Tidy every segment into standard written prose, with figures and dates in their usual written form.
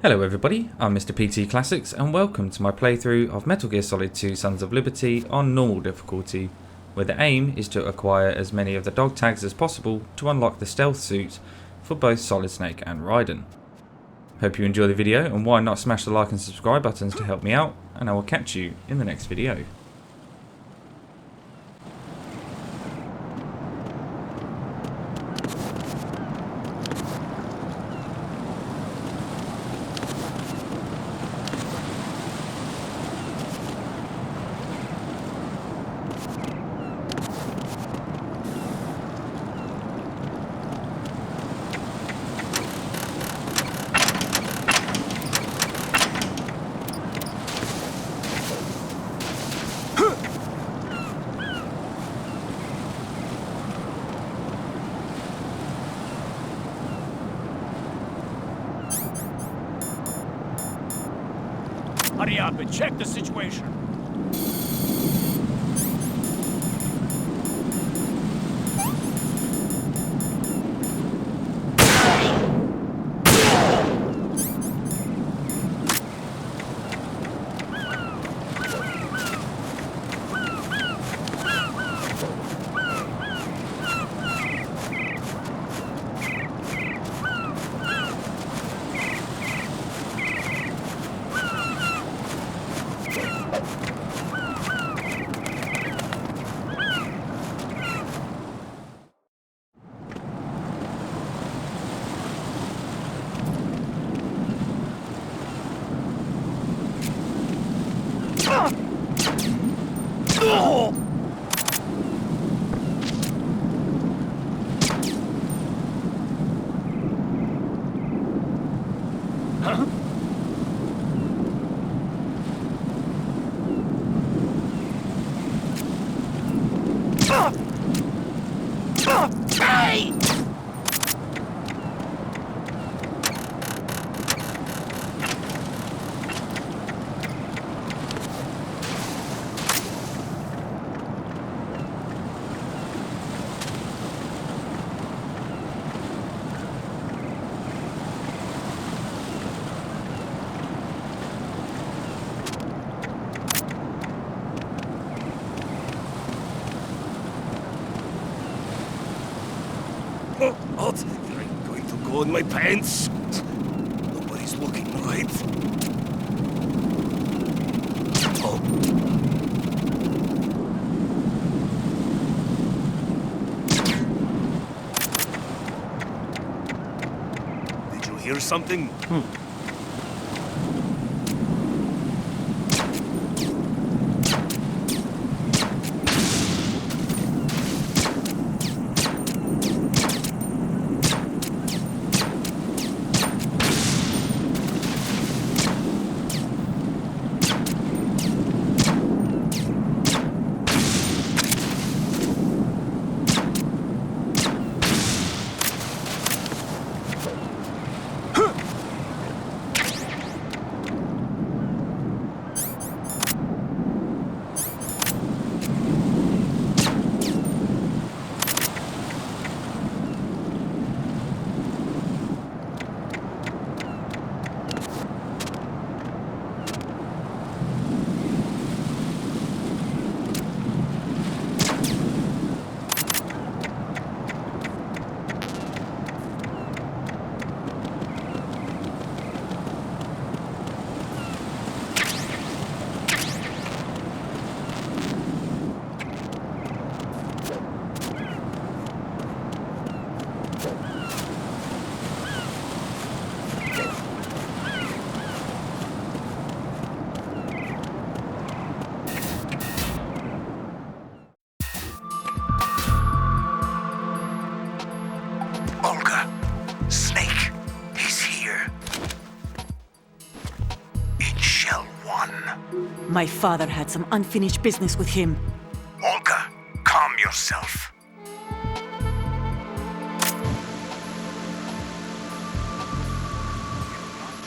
Hello everybody, I'm Mr. PT Classics and welcome to my playthrough of Metal Gear Solid 2 Sons of Liberty on normal difficulty, where the aim is to acquire as many of the dog tags as possible to unlock the stealth suit for both Solid Snake and Raiden. Hope you enjoy the video, and why not smash the like and subscribe buttons to help me out, and I will catch you in the next video. Hurry up and check the situation. Hey! What? You're going to go in my pants? Nobody's looking, right? Oh. Did you hear something? Snake, he's here. In Shell 1. My father had some unfinished business with him. Olga, calm yourself.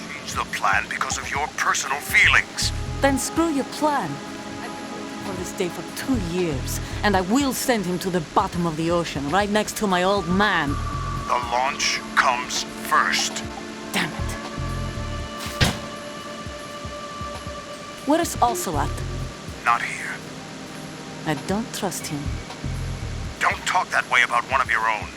Change the plan because of your personal feelings. Then screw your plan. I've been waiting for this day for 2 years, and I will send him to the bottom of the ocean, right next to my old man. The launch comes first. Damn it. Where's Ocelot? Not here. I don't trust him. Don't talk that way about one of your own.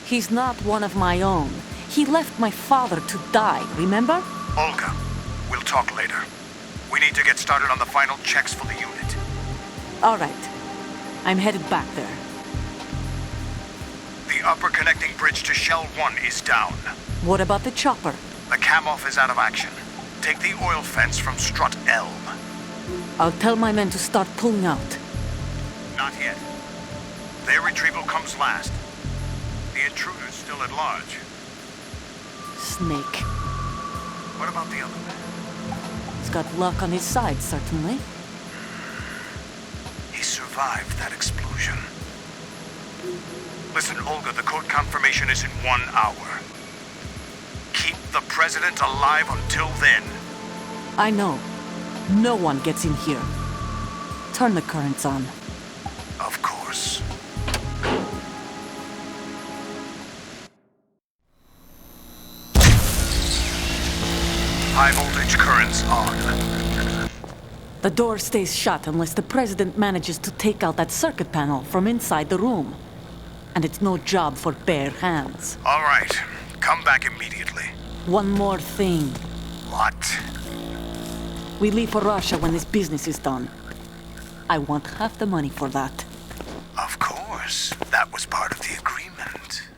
He's not one of my own. He left my father to die, remember? Olga, we'll talk later. We need to get started on the final checks for the unit. All right. I'm headed back there. The upper connecting bridge to Shell 1 is down. What about the chopper? The cam-off is out of action. Take the oil fence from strut Elm. I'll tell my men to start pulling out. Not yet. Their retrieval comes last. The intruder's still at large. Snake. What about the other man? He's got luck on his side, certainly. He survived that explosion. Listen, Olga, the code confirmation is in 1 hour. Keep the president alive until then. I know. No one gets in here. Turn the currents on. Of course. High voltage currents on. The door stays shut unless the president manages to take out that circuit panel from inside the room. And it's no job for bare hands. All right. Come back immediately. One more thing. What? We leave for Russia when this business is done. I want half the money for that. Of course. That was part of the agreement.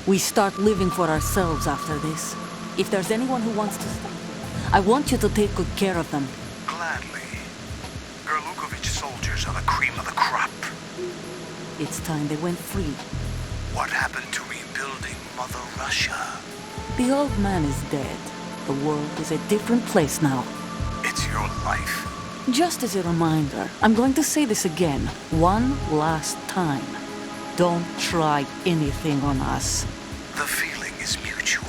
We start living for ourselves after this. If there's anyone who wants to stay here, I want you to take good care of them. Gladly. Gerlukovich soldiers are the cream of the crop. It's time they went free. What happened to rebuilding Mother Russia? The old man is dead. The world is a different place now. It's your life. Just as a reminder, I'm going to say this again, one last time. Don't try anything on us. The feeling is mutual.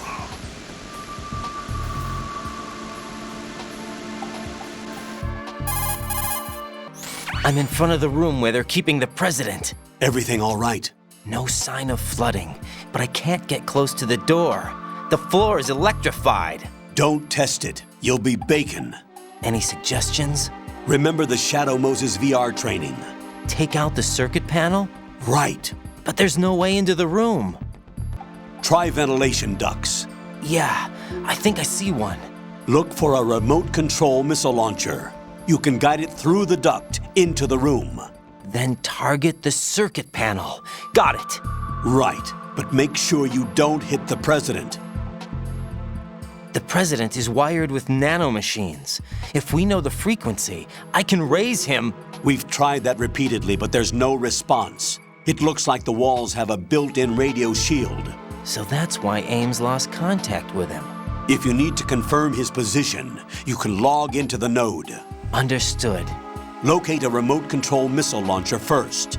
I'm in front of the room where they're keeping the president. Everything all right? No sign of flooding, but I can't get close to the door. The floor is electrified. Don't test it. You'll be bacon. Any suggestions? Remember the Shadow Moses VR training? Take out the circuit panel? Right. But there's no way into the room. Try ventilation ducts. Yeah, I think I see one. Look for a remote control missile launcher. You can guide it through the duct into the room. Then target the circuit panel. Got it. Right, but make sure you don't hit the president. The president is wired with nanomachines. If we know the frequency, I can raise him. We've tried that repeatedly, but there's no response. It looks like the walls have a built-in radio shield. So that's why Ames lost contact with him. If you need to confirm his position, you can log into the node. Understood. Locate a remote control missile launcher first.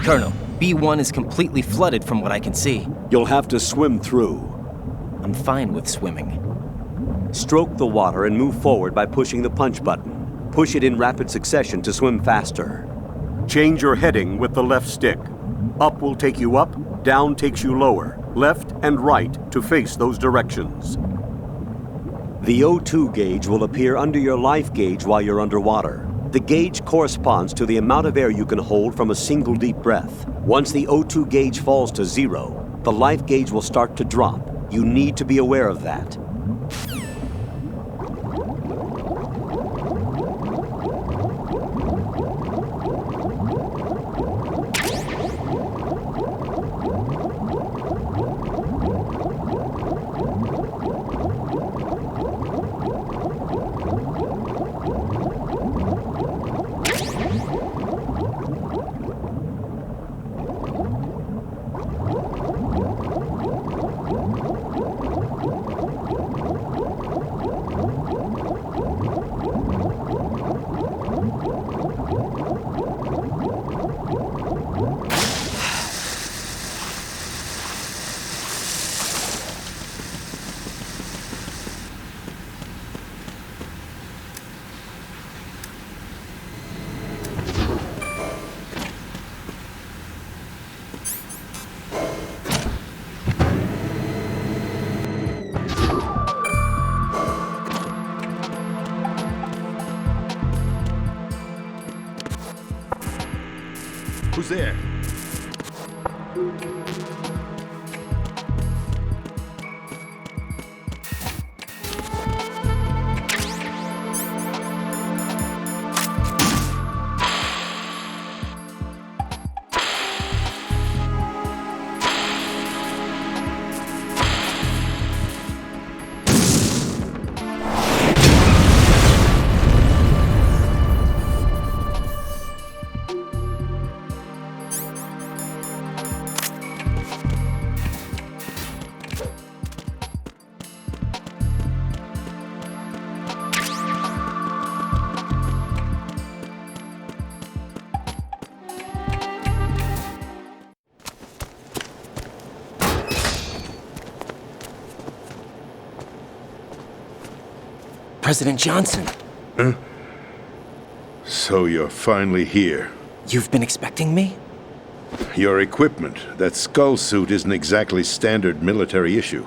Colonel, B1 is completely flooded from what I can see. You'll have to swim through. I'm fine with swimming. Stroke the water and move forward by pushing the punch button. Push it in rapid succession to swim faster. Change your heading with the left stick. Up will take you up, down takes you lower, left and right to face those directions. The O2 gauge will appear under your life gauge while you're underwater. The gauge corresponds to the amount of air you can hold from a single deep breath. Once the O2 gauge falls to 0, the life gauge will start to drop. You need to be aware of that. Who's there? President Johnson. Huh? So you're finally here. You've been expecting me? Your equipment, that skull suit, isn't exactly standard military issue.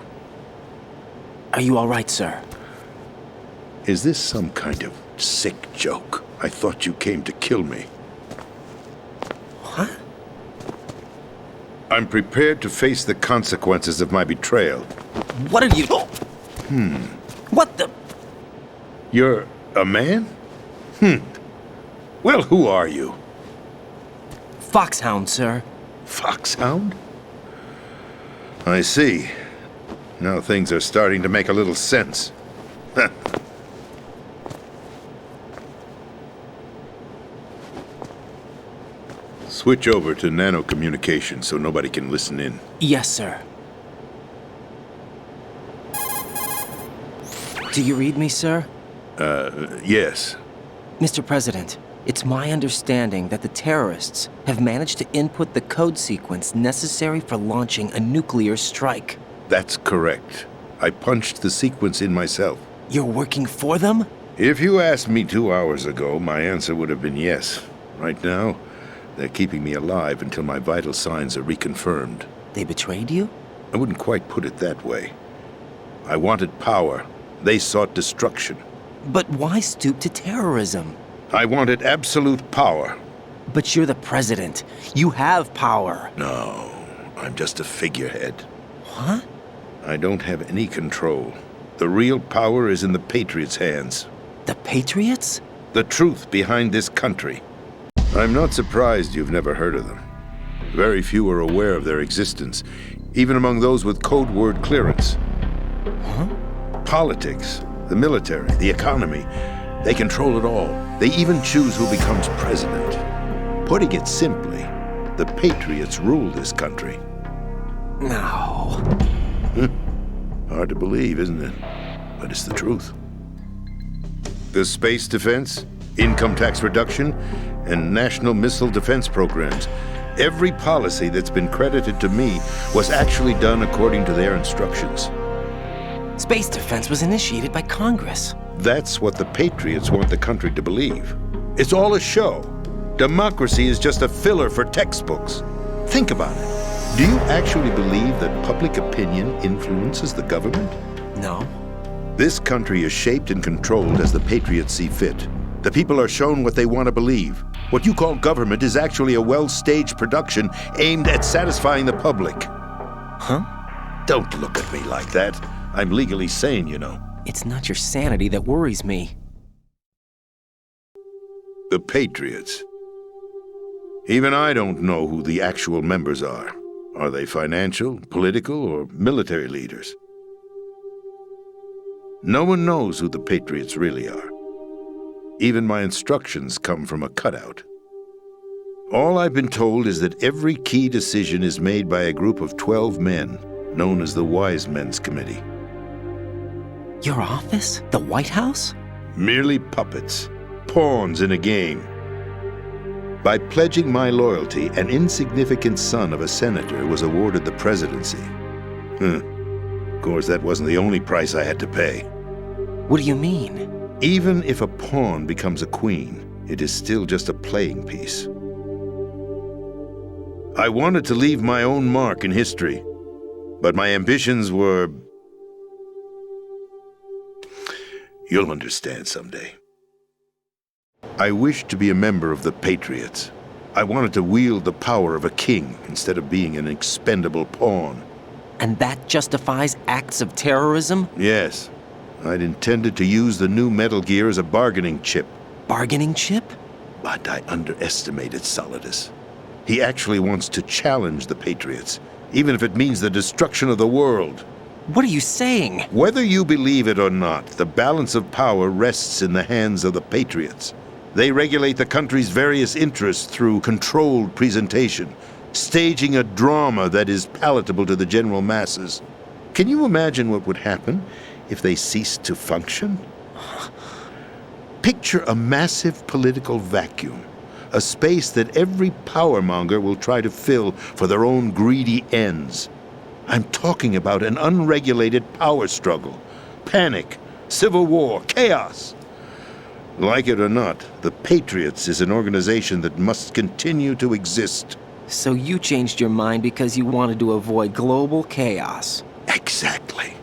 Are you all right, sir? Is this some kind of sick joke? I thought you came to kill me. What? I'm prepared to face the consequences of my betrayal. What are you... What the... You're a man? Well, who are you? Foxhound, sir. Foxhound? I see. Now things are starting to make a little sense. Switch over to nano-communication so nobody can listen in. Yes, sir. Do you read me, sir? Yes. Mr. President, it's my understanding that the terrorists have managed to input the code sequence necessary for launching a nuclear strike. That's correct. I punched the sequence in myself. You're working for them? If you asked me 2 hours ago, my answer would have been yes. Right now, they're keeping me alive until my vital signs are reconfirmed. They betrayed you? I wouldn't quite put it that way. I wanted power. They sought destruction. But why stoop to terrorism? I wanted absolute power. But you're the president. You have power. No, I'm just a figurehead. What? I don't have any control. The real power is in the Patriots' hands. The Patriots? The truth behind this country. I'm not surprised you've never heard of them. Very few are aware of their existence, even among those with code word clearance. Huh? Politics, the military, the economy, they control it all. They even choose who becomes president. Putting it simply, the Patriots rule this country. No. Hard to believe, isn't it? But it's the truth. The space defense, income tax reduction, and national missile defense programs. Every policy that's been credited to me was actually done according to their instructions. Space defense was initiated by Congress. That's what the Patriots want the country to believe. It's all a show. Democracy is just a filler for textbooks. Think about it. Do you actually believe that public opinion influences the government? No. This country is shaped and controlled as the patriots see fit. The people are shown what they want to believe. What you call government is actually a well-staged production aimed at satisfying the public. Huh? Don't look at me like that. I'm legally sane, you know. It's not your sanity that worries me. The Patriots. Even I don't know who the actual members are. Are they financial, political, or military leaders? No one knows who the Patriots really are. Even my instructions come from a cutout. All I've been told is that every key decision is made by a group of 12 men, known as the Wise Men's Committee. Your office? The White House? Merely puppets, pawns in a game. By pledging my loyalty, an insignificant son of a senator was awarded the presidency. Of course, that wasn't the only price I had to pay. What do you mean? Even if a pawn becomes a queen, it is still just a playing piece. I wanted to leave my own mark in history, but my ambitions were... You'll understand someday. I wished to be a member of the Patriots. I wanted to wield the power of a king instead of being an expendable pawn. And that justifies acts of terrorism? Yes. I'd intended to use the new Metal Gear as a bargaining chip. Bargaining chip? But I underestimated Solidus. He actually wants to challenge the Patriots, even if it means the destruction of the world. What are you saying? Whether you believe it or not, the balance of power rests in the hands of the Patriots. They regulate the country's various interests through controlled presentation, staging a drama that is palatable to the general masses. Can you imagine what would happen if they ceased to function? Picture a massive political vacuum, a space that every powermonger will try to fill for their own greedy ends. I'm talking about an unregulated power struggle, panic, civil war, chaos. Like it or not, the Patriots is an organization that must continue to exist. So you changed your mind because you wanted to avoid global chaos. Exactly.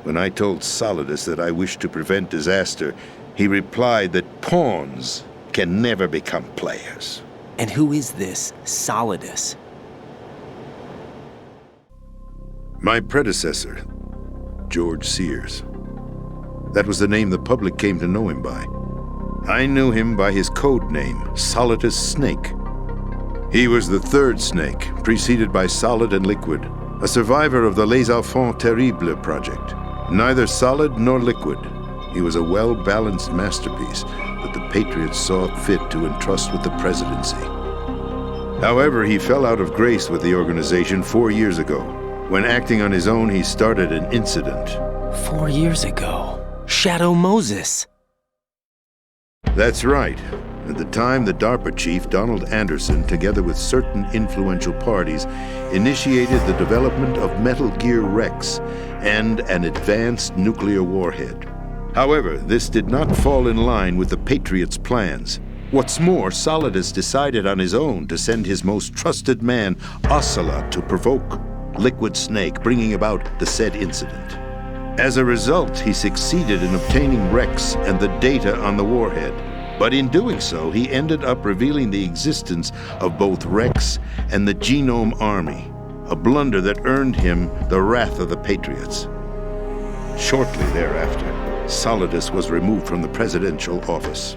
When I told Solidus that I wished to prevent disaster, he replied that pawns can never become players. And who is this Solidus? My predecessor, George Sears. That was the name the public came to know him by. I knew him by his code name, Solidus Snake. He was the third Snake, preceded by Solid and Liquid, a survivor of the Les Enfants Terribles project. Neither solid nor liquid, he was a well-balanced masterpiece that the Patriots saw fit to entrust with the presidency. However, he fell out of grace with the organization 4 years ago. When acting on his own, he started an incident. 4 years ago. Shadow Moses. That's right. At the time, the DARPA chief, Donald Anderson, together with certain influential parties, initiated the development of Metal Gear Rex and an advanced nuclear warhead. However, this did not fall in line with the Patriots' plans. What's more, Solidus decided on his own to send his most trusted man, Ocelot, to provoke Liquid Snake, bringing about the said incident. As a result, he succeeded in obtaining Rex and the data on the warhead. But in doing so, he ended up revealing the existence of both Rex and the Genome Army, a blunder that earned him the wrath of the Patriots. Shortly thereafter, Solidus was removed from the presidential office.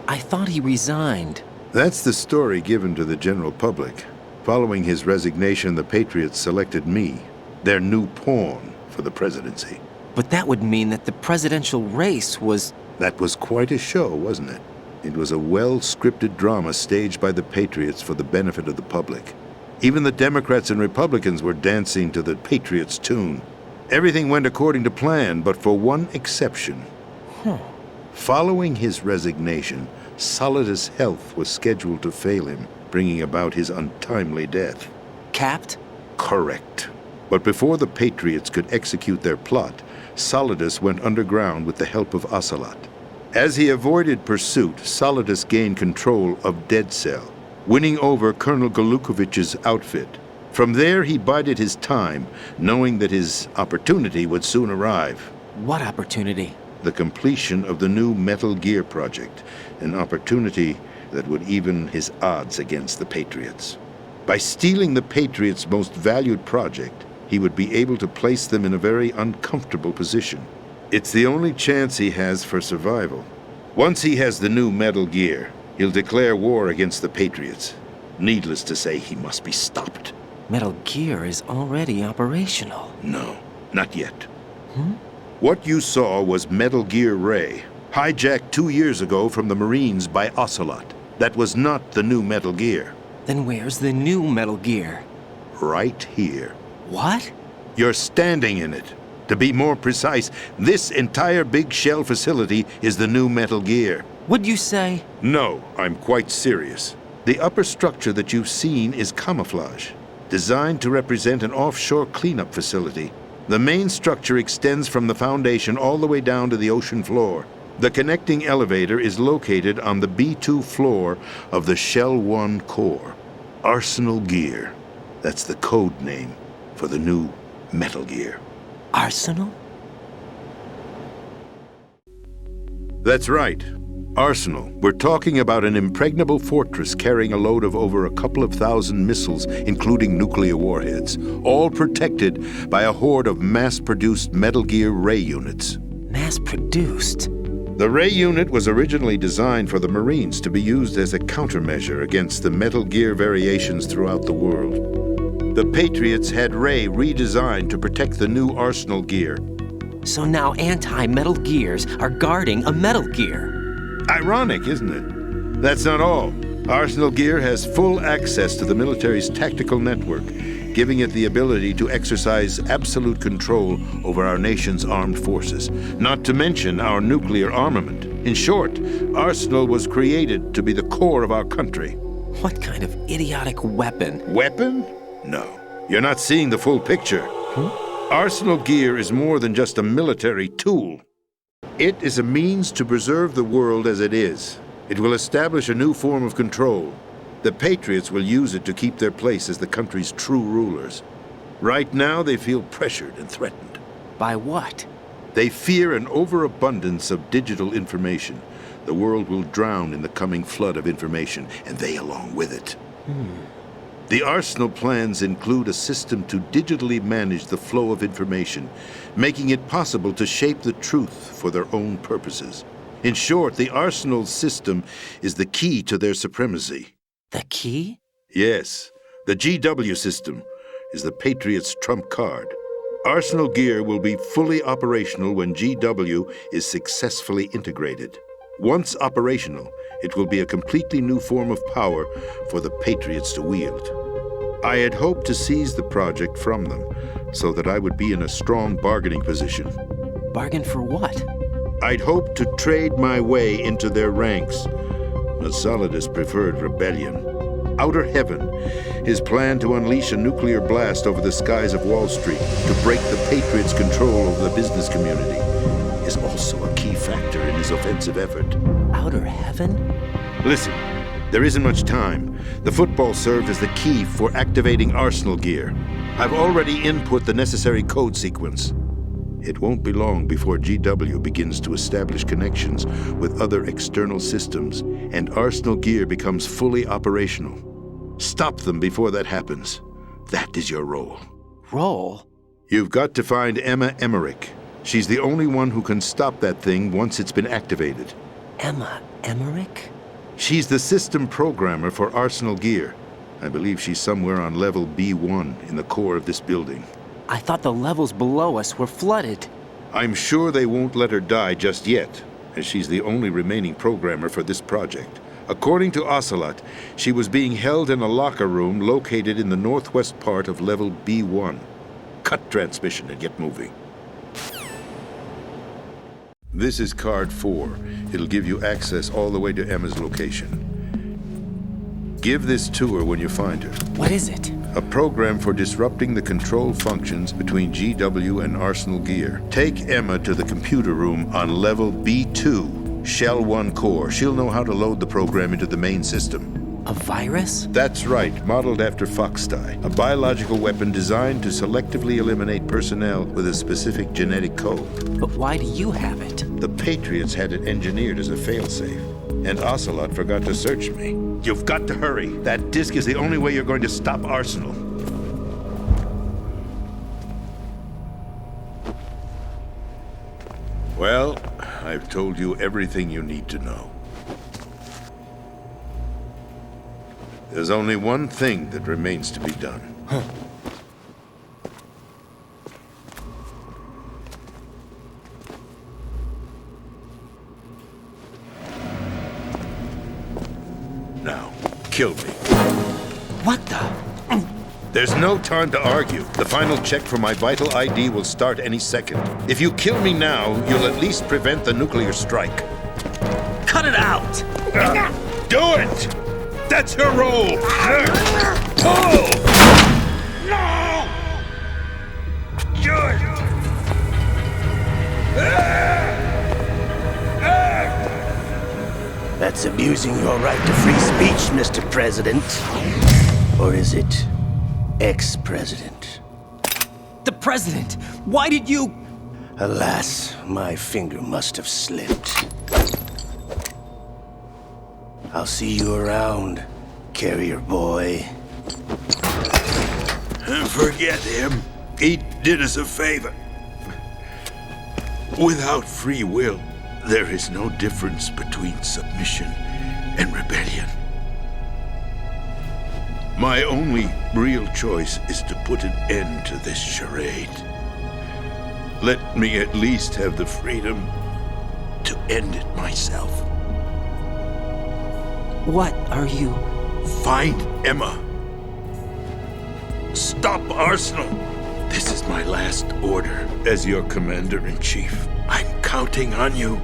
I thought he resigned. That's the story given to the general public. Following his resignation, the Patriots selected me, their new pawn, for the presidency. But that would mean that the presidential race was... That was quite a show, wasn't it? It was a well-scripted drama staged by the Patriots for the benefit of the public. Even the Democrats and Republicans were dancing to the Patriots' tune. Everything went according to plan, but for one exception. Following his resignation, Solidus' health was scheduled to fail him, bringing about his untimely death. Capped? Correct. But before the Patriots could execute their plot, Solidus went underground with the help of Ocelot. As he avoided pursuit, Solidus gained control of Dead Cell, winning over Colonel Golukovich's outfit. From there, he bided his time, knowing that his opportunity would soon arrive. What opportunity? The completion of the new Metal Gear project, an opportunity that would even his odds against the Patriots. By stealing the Patriots' most valued project, he would be able to place them in a very uncomfortable position. It's the only chance he has for survival. Once he has the new Metal Gear, he'll declare war against the Patriots. Needless to say, he must be stopped. Metal Gear is already operational. No, not yet. What you saw was Metal Gear Ray, hijacked 2 years ago from the Marines by Ocelot. That was not the new Metal Gear. Then where's the new Metal Gear? Right here. What? You're standing in it. To be more precise, this entire big shell facility is the new Metal Gear. What'd you say? No, I'm quite serious. The upper structure that you've seen is camouflage, designed to represent an offshore cleanup facility. The main structure extends from the foundation all the way down to the ocean floor. The connecting elevator is located on the B2 floor of the Shell 1 core. Arsenal Gear. That's the code name for the new Metal Gear. Arsenal? That's right. Arsenal. We're talking about an impregnable fortress carrying a load of over a couple of thousand missiles, including nuclear warheads, all protected by a horde of mass-produced Metal Gear Ray units. Mass-produced? The Ray unit was originally designed for the Marines to be used as a countermeasure against the Metal Gear variations throughout the world. The Patriots had Ray redesigned to protect the new Arsenal Gear. So now anti-Metal Gears are guarding a Metal Gear. Ironic, isn't it? That's not all. Arsenal Gear has full access to the military's tactical network, giving it the ability to exercise absolute control over our nation's armed forces, not to mention our nuclear armament. In short, Arsenal was created to be the core of our country. What kind of idiotic weapon? Weapon? No. You're not seeing the full picture. Arsenal Gear is more than just a military tool. It is a means to preserve the world as it is. It will establish a new form of control. The Patriots will use it to keep their place as the country's true rulers. Right now, they feel pressured and threatened. By what? They fear an overabundance of digital information. The world will drown in the coming flood of information, and they along with it. The Arsenal plans include a system to digitally manage the flow of information, making it possible to shape the truth for their own purposes. In short, the Arsenal system is the key to their supremacy. The key? Yes, the GW system is the Patriots' trump card. Arsenal Gear will be fully operational when GW is successfully integrated. Once operational, it will be a completely new form of power for the Patriots to wield. I had hoped to seize the project from them, so that I would be in a strong bargaining position. Bargain for what? I'd hoped to trade my way into their ranks, but Solidus preferred rebellion. Outer Heaven, his plan to unleash a nuclear blast over the skies of Wall Street to break the Patriots' control over the business community, is also a key factor in his offensive effort. Outer Heaven? Listen, there isn't much time. The football served as the key for activating Arsenal Gear. I've already input the necessary code sequence. It won't be long before GW begins to establish connections with other external systems, and Arsenal Gear becomes fully operational. Stop them before that happens. That is your role. Role? You've got to find Emma Emmerich. She's the only one who can stop that thing once it's been activated. Emma Emmerich? She's the system programmer for Arsenal Gear. I believe she's somewhere on level B1 in the core of this building. I thought the levels below us were flooded. I'm sure they won't let her die just yet, as she's the only remaining programmer for this project. According to Ocelot, she was being held in a locker room located in the northwest part of level B1. Cut transmission and get moving. This is card 4. It'll give you access all the way to Emma's location. Give this to her when you find her. What is it? A program for disrupting the control functions between GW and Arsenal Gear. Take Emma to the computer room on level B2, Shell 1 core. She'll know how to load the program into the main system. A virus? That's right, modeled after Foxdie, a biological weapon designed to selectively eliminate personnel with a specific genetic code. But why do you have it? The Patriots had it engineered as a failsafe, and Ocelot forgot to search me. You've got to hurry. That disk is the only way you're going to stop Arsenal. Well, I've told you everything you need to know. There's only one thing that remains to be done. Now, kill me. What the? There's no time to argue. The final check for my vital ID will start any second. If you kill me now, you'll at least prevent the nuclear strike. Cut it out! Do it! That's your role! Pull! No! Good! That's abusing your right to free speech, Mr. President. Or is it ex-president? The president! Why did you... Alas, my finger must have slipped. I'll see you around, carrier boy. Forget him. He did us a favor. Without free will, there is no difference between submission and rebellion. My only real choice is to put an end to this charade. Let me at least have the freedom to end it myself. What are you... Find Emma. Stop Arsenal. This is my last order as your commander-in-chief. I'm counting on you.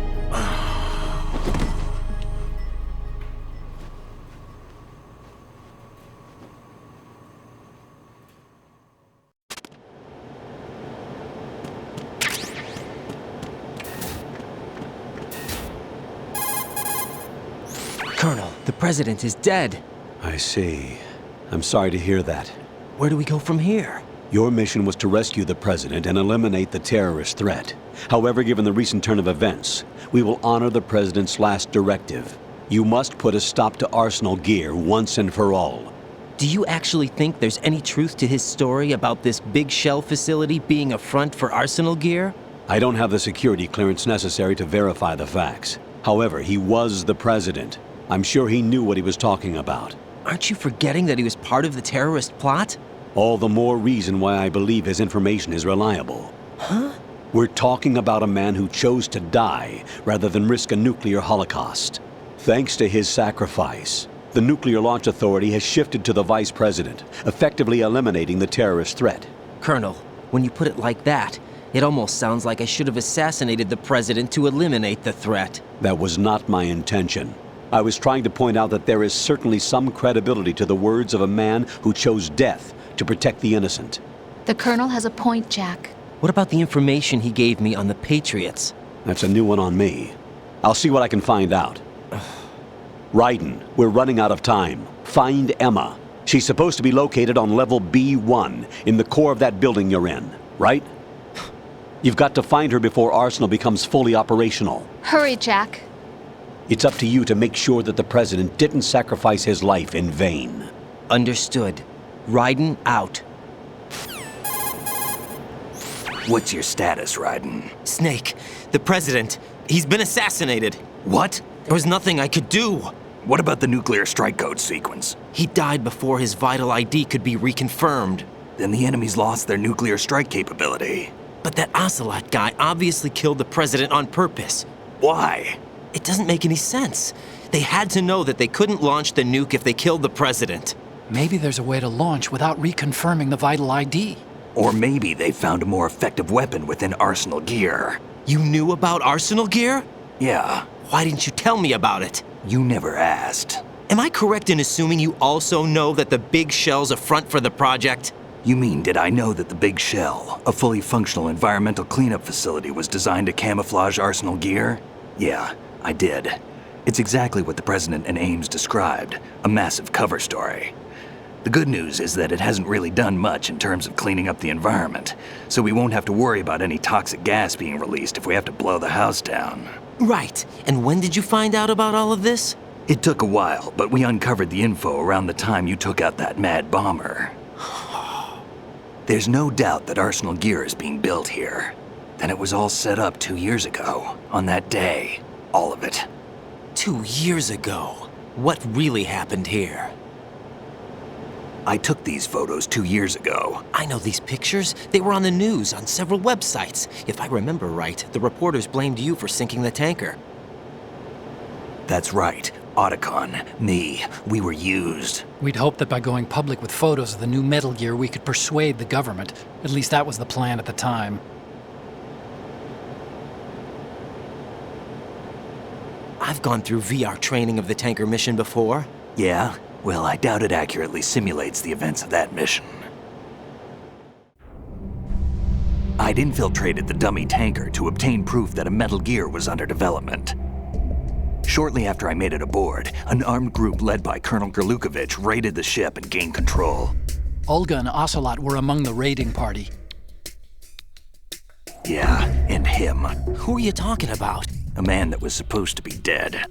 Colonel, the president is dead. I see. I'm sorry to hear that. Where do we go from here? Your mission was to rescue the president and eliminate the terrorist threat. However, given the recent turn of events, we will honor the president's last directive. You must put a stop to Arsenal gear once and for all. Do you actually think there's any truth to his story about this big shell facility being a front for Arsenal gear? I don't have the security clearance necessary to verify the facts. However, he was the president. I'm sure he knew what he was talking about. Aren't you forgetting that he was part of the terrorist plot? All the more reason why I believe his information is reliable. Huh? We're talking about a man who chose to die rather than risk a nuclear holocaust. Thanks to his sacrifice, the Nuclear Launch Authority has shifted to the vice president, effectively eliminating the terrorist threat. Colonel, when you put it like that, it almost sounds like I should have assassinated the president to eliminate the threat. That was not my intention. I was trying to point out that there is certainly some credibility to the words of a man who chose death to protect the innocent. The Colonel has a point, Jack. What about the information he gave me on the Patriots? That's a new one on me. I'll see what I can find out. Raiden, we're running out of time. Find Emma. She's supposed to be located on level B1 in the core of that building you're in, right? You've got to find her before Arsenal becomes fully operational. Hurry, Jack. It's up to you to make sure that the president didn't sacrifice his life in vain. Understood. Raiden out. What's your status, Raiden? Snake, the president, he's been assassinated. What? There was nothing I could do. What about the nuclear strike code sequence? He died before his vital ID could be reconfirmed. Then the enemy's lost their nuclear strike capability. But that Ocelot guy obviously killed the president on purpose. Why? It doesn't make any sense. They had to know that they couldn't launch the nuke if they killed the president. Maybe there's a way to launch without reconfirming the vital ID. Or maybe they found a more effective weapon within Arsenal gear. You knew about Arsenal gear? Yeah. Why didn't you tell me about it? You never asked. Am I correct in assuming you also know that the Big Shell's a front for the project? You mean, did I know that the Big Shell, a fully functional environmental cleanup facility, was designed to camouflage Arsenal gear? Yeah, I did. It's exactly what the President and Ames described, a massive cover story. The good news is that it hasn't really done much in terms of cleaning up the environment, so we won't have to worry about any toxic gas being released if we have to blow the house down. Right. And when did you find out about all of this? It took a while, but we uncovered the info around the time you took out that mad bomber. There's no doubt that Arsenal gear is being built here. Then it was all set up 2 years ago, on that day. All of it. 2 years ago? What really happened here? I took these photos 2 years ago. I know these pictures. They were on the news, on several websites. If I remember right, the reporters blamed you for sinking the tanker. That's right. Otacon, me, we were used. We'd hoped that by going public with photos of the new Metal Gear, we could persuade the government. At least that was the plan at the time. I've gone through VR training of the tanker mission before. Yeah? Well, I doubt it accurately simulates the events of that mission. I'd infiltrated the dummy tanker to obtain proof that a Metal Gear was under development. Shortly after I made it aboard, an armed group led by Colonel Gerlukovich raided the ship and gained control. Olga and Ocelot were among the raiding party. Yeah, and him. Who are you talking about? A man that was supposed to be dead.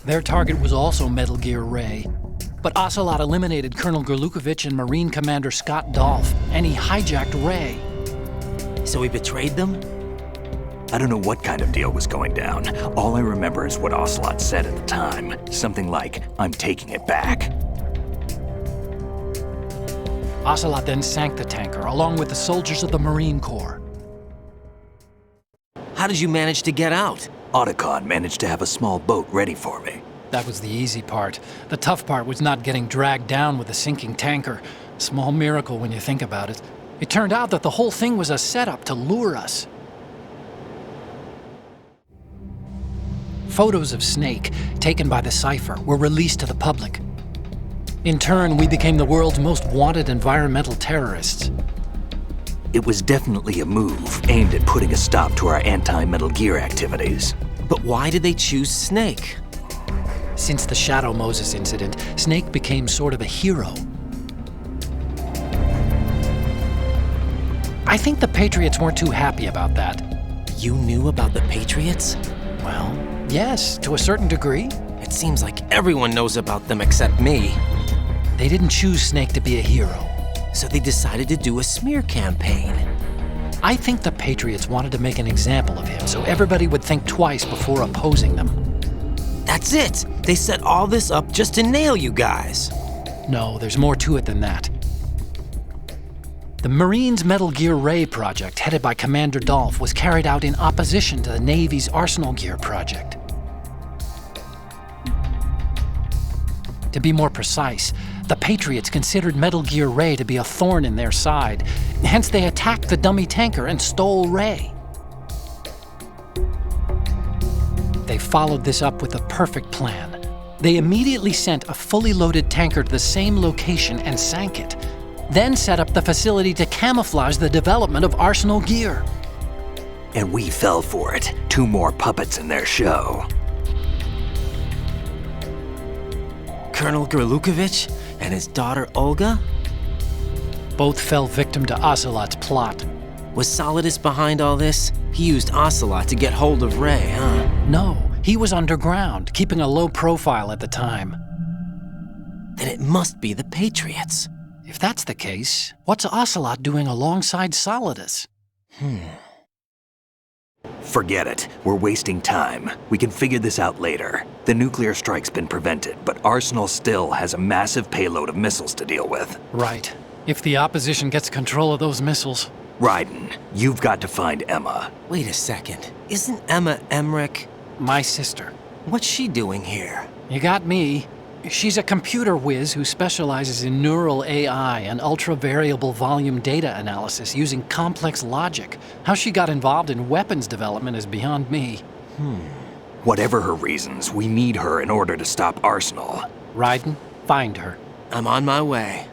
Their target was also Metal Gear Ray. But Ocelot eliminated Colonel Gerlukovich and Marine Commander Scott Dolph, and he hijacked Ray. So he betrayed them? I don't know what kind of deal was going down. All I remember is what Ocelot said at the time. Something like, "I'm taking it back." Ocelot then sank the tanker, along with the soldiers of the Marine Corps. How did you manage to get out? Otacon managed to have a small boat ready for me. That was the easy part. The tough part was not getting dragged down with a sinking tanker. Small miracle when you think about it. It turned out that the whole thing was a setup to lure us. Photos of Snake, taken by the Cypher, were released to the public. In turn, we became the world's most wanted environmental terrorists. It was definitely a move aimed at putting a stop to our anti-Metal Gear activities. But why did they choose Snake? Since the Shadow Moses incident, Snake became sort of a hero. I think the Patriots weren't too happy about that. You knew about the Patriots? Well, yes, to a certain degree. It seems like everyone knows about them except me. They didn't choose Snake to be a hero. So they decided to do a smear campaign. I think the Patriots wanted to make an example of him so everybody would think twice before opposing them. That's it! They set all this up just to nail you guys. No, there's more to it than that. The Marines' Metal Gear Ray project, headed by Commander Dolph, was carried out in opposition to the Navy's Arsenal Gear project. To be more precise, the Patriots considered Metal Gear Ray to be a thorn in their side. Hence, they attacked the dummy tanker and stole Ray. They followed this up with a perfect plan. They immediately sent a fully loaded tanker to the same location and sank it, then set up the facility to camouflage the development of Arsenal Gear. And we fell for it. 2 more puppets in their show. Colonel Gerlukovich and his daughter Olga? Both fell victim to Ocelot's plot. Was Solidus behind all this? He used Ocelot to get hold of Ray, huh? No, he was underground, keeping a low profile at the time. Then it must be the Patriots. If that's the case, what's Ocelot doing alongside Solidus? Forget it. We're wasting time. We can figure this out later. The nuclear strike's been prevented, but Arsenal still has a massive payload of missiles to deal with. Right. If the opposition gets control of those missiles. Raiden, you've got to find Emma. Wait a second. Isn't Emma Emmerich? My sister. What's she doing here? You got me. She's a computer whiz who specializes in neural AI and ultra-variable volume data analysis using complex logic. How she got involved in weapons development is beyond me. Whatever her reasons, we need her in order to stop Arsenal. Raiden, find her. I'm on my way.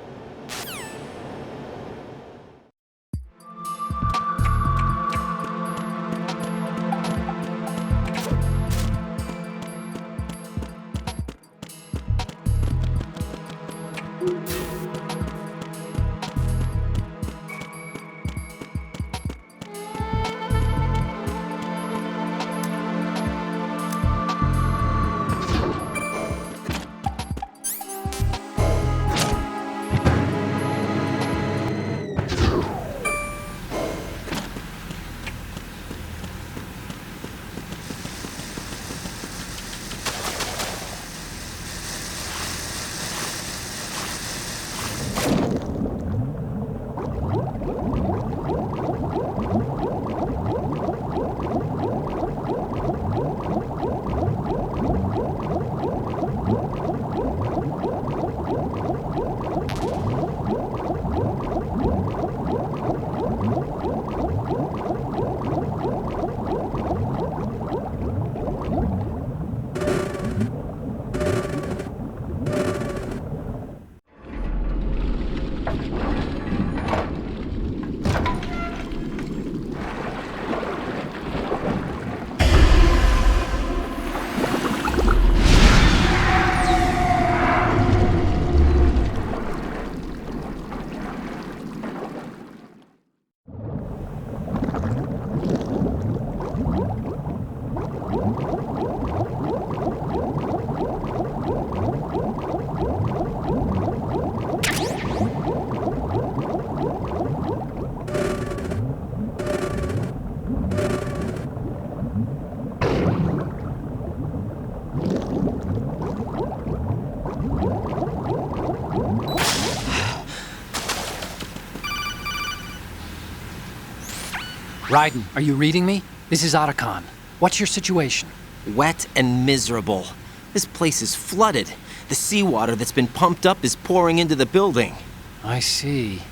Raiden, are you reading me? This is Otacon. What's your situation? Wet and miserable. This place is flooded. The seawater that's been pumped up is pouring into the building. I see.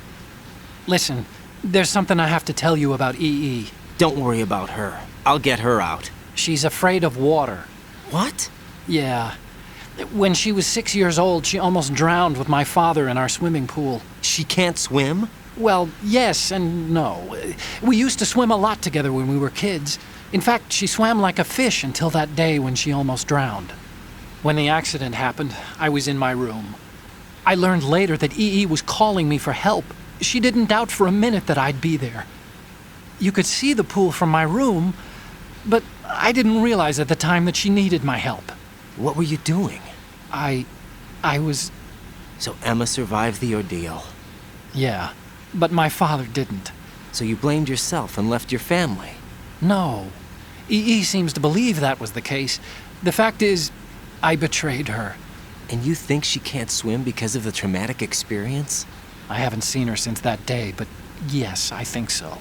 Listen, there's something I have to tell you about EE. Don't worry about her. I'll get her out. She's afraid of water. What? Yeah. When she was 6 years old, she almost drowned with my father in our swimming pool. She can't swim? Well, yes and no. We used to swim a lot together when we were kids. In fact, she swam like a fish until that day when she almost drowned. When the accident happened, I was in my room. I learned later that EE was calling me for help. She didn't doubt for a minute that I'd be there. You could see the pool from my room, but I didn't realize at the time that she needed my help. What were you doing? I was... So Emma survived the ordeal. Yeah, but my father didn't. So you blamed yourself and left your family? No. EE seems to believe that was the case. The fact is, I betrayed her. And you think she can't swim because of the traumatic experience? I haven't seen her since that day, but yes, I think so.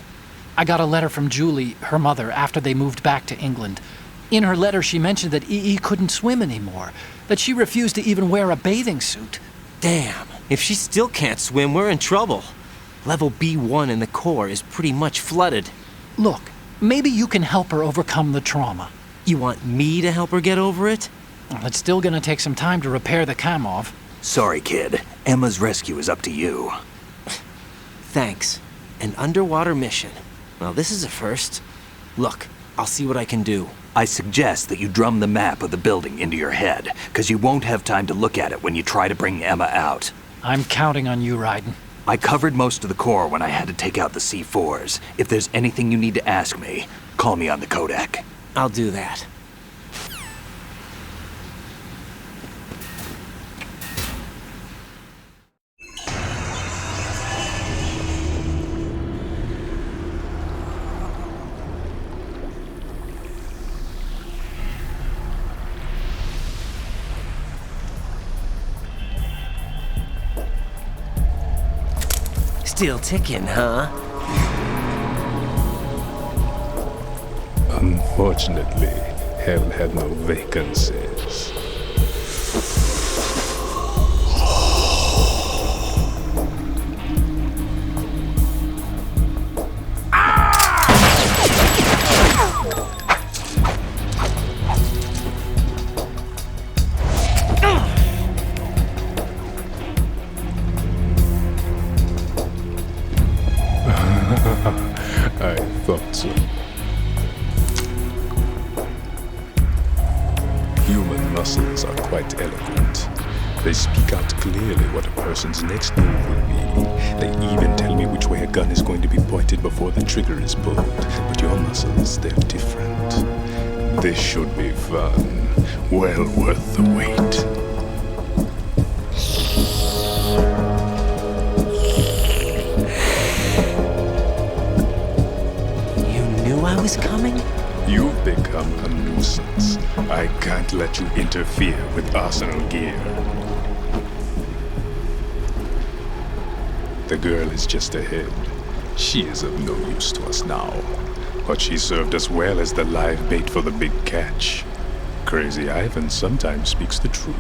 I got a letter from Julie, her mother, after they moved back to England. In her letter, she mentioned that EE couldn't swim anymore, that she refused to even wear a bathing suit. Damn, if she still can't swim, we're in trouble. Level B1 in the core is pretty much flooded. Look, maybe you can help her overcome the trauma. You want me to help her get over it? Well, it's still gonna take some time to repair the Kamov. Sorry, kid. Emma's rescue is up to you. Thanks. An underwater mission. Well, this is a first. Look, I'll see what I can do. I suggest that you drum the map of the building into your head, because you won't have time to look at it when you try to bring Emma out. I'm counting on you, Raiden. I covered most of the core when I had to take out the C4s. If there's anything you need to ask me, call me on the codec. I'll do that. Still ticking, huh? Unfortunately, hell had no vacancies. I thought so. Human muscles are quite eloquent. They speak out clearly what a person's next move will be. They even tell me which way a gun is going to be pointed before the trigger is pulled. But your muscles, they're different. This should be fun. Well worth the wait. I was coming? You've become a nuisance. I can't let you interfere with Arsenal gear. The girl is just ahead. She is of no use to us now. But she served us well as the live bait for the big catch. Crazy Ivan sometimes speaks the truth.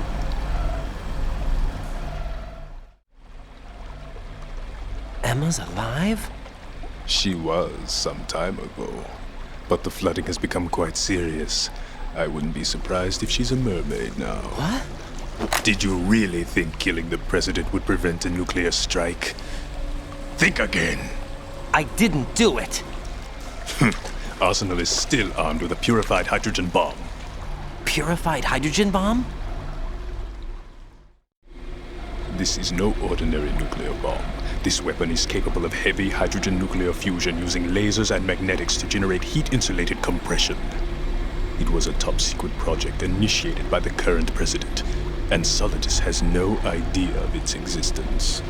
Emma's alive? She was some time ago. But the flooding has become quite serious. I wouldn't be surprised if she's a mermaid now. What? Did you really think killing the president would prevent a nuclear strike? Think again. I didn't do it. Arsenal is still armed with a purified hydrogen bomb. Purified hydrogen bomb? This is no ordinary nuclear bomb. This weapon is capable of heavy hydrogen nuclear fusion using lasers and magnetics to generate heat-insulated compression. It was a top-secret project initiated by the current president, and Solidus has no idea of its existence.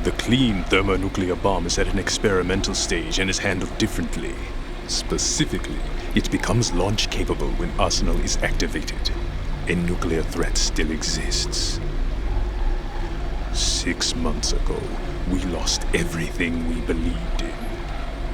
The clean thermonuclear bomb is at an experimental stage and is handled differently. Specifically, it becomes launch-capable when Arsenal is activated. A nuclear threat still exists. 6 months ago, we lost everything we believed in.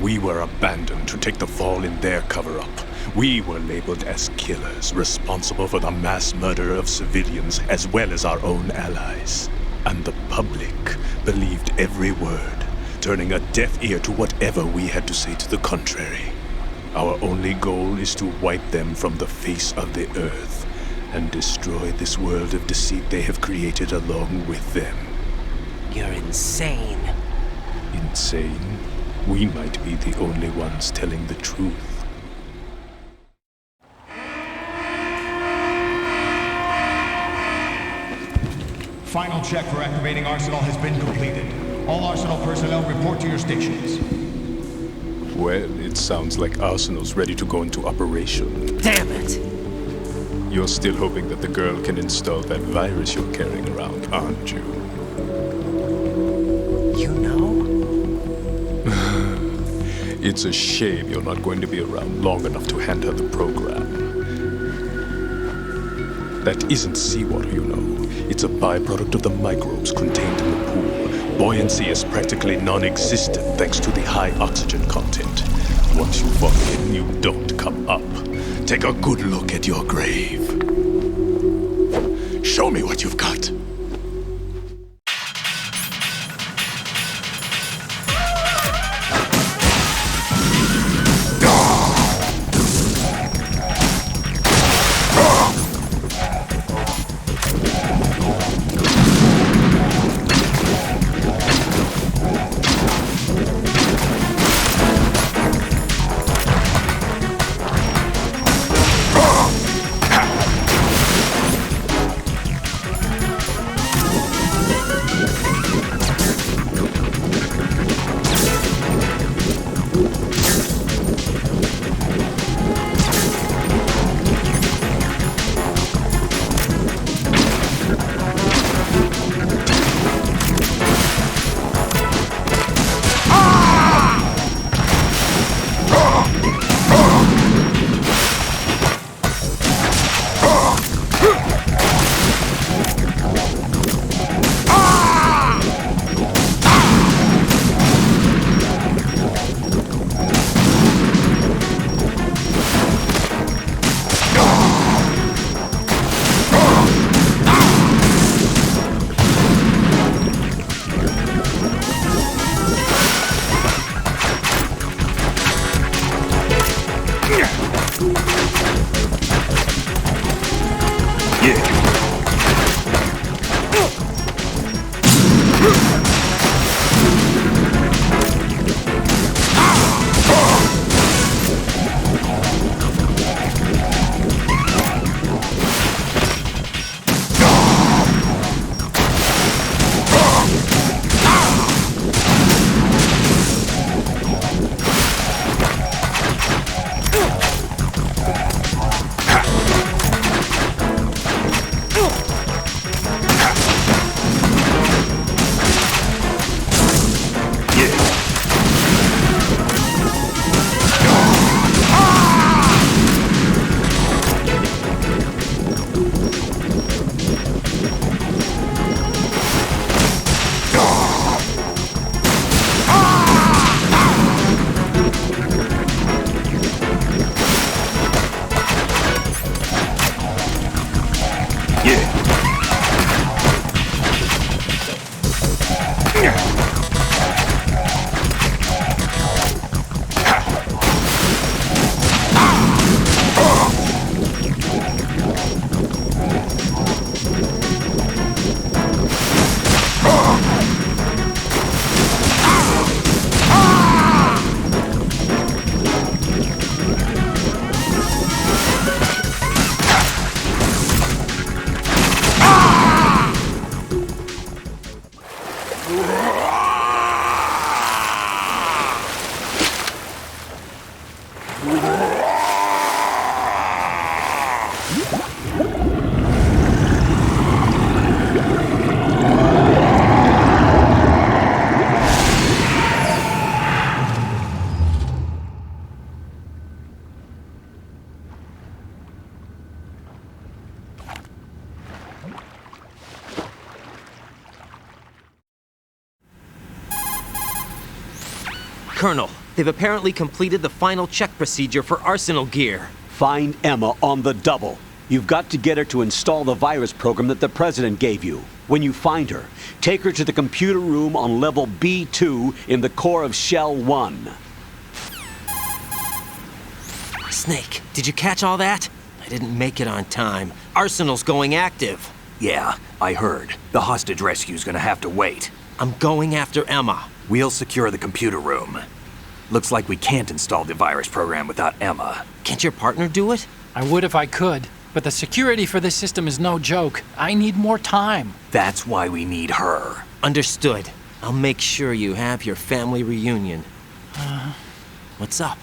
We were abandoned to take the fall in their cover-up. We were labeled as killers, responsible for the mass murder of civilians as well as our own allies. And the public believed every word, turning a deaf ear to whatever we had to say to the contrary. Our only goal is to wipe them from the face of the earth and destroy this world of deceit they have created along with them. You're insane. Insane? We might be the only ones telling the truth. Final check for activating Arsenal has been completed. All Arsenal personnel report to your stations. Well, it sounds like Arsenal's ready to go into operation. Damn it! You're still hoping that the girl can install that virus you're carrying around, aren't you? You know? It's a shame you're not going to be around long enough to hand her the program. That isn't seawater, you know. It's a byproduct of the microbes contained in the pool. Buoyancy is practically non-existent thanks to the high oxygen content. Once you fall in, you don't come up. Take a good look at your grave. Show me what you've got. Colonel, They've apparently completed the final check procedure for Arsenal gear. Find Emma on the double. You've got to get her to install the virus program that the President gave you. When you find her, take her to the computer room on level B2 in the core of Shell 1. Snake, did you catch all that? I didn't make it on time. Arsenal's going active. Yeah, I heard. The hostage rescue's gonna have to wait. I'm going after Emma. We'll secure the computer room. Looks like we can't install the virus program without Emma. Can't your partner do it? I would if I could, but the security for this system is no joke. I need more time. That's why we need her. Understood. I'll make sure you have your family reunion. What's up?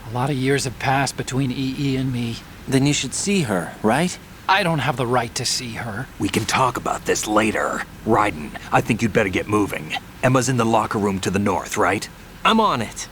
A lot of years have passed between EE and me. Then you should see her, right? I don't have the right to see her. We can talk about this later. Raiden, I think you'd better get moving. Emma's in the locker room to the north, right? I'm on it.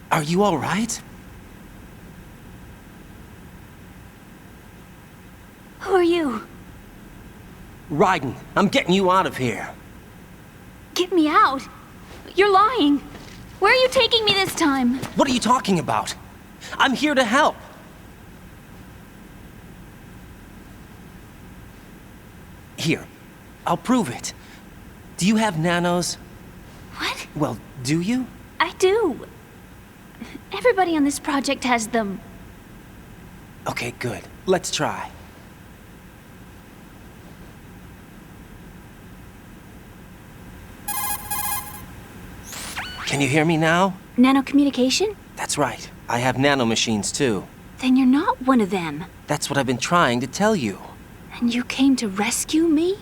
Are you all right? Who are you? Raiden, I'm getting you out of here. Get me out? You're lying. Where are you taking me this time? What are you talking about? I'm here to help. Here, I'll prove it. Do you have nanos? What? Well, do you? I do. Everybody on this project has them. Okay, good. Let's try. Can you hear me now? Nanocommunication? That's right. I have nanomachines too. Then you're not one of them. That's what I've been trying to tell you. And you came to rescue me?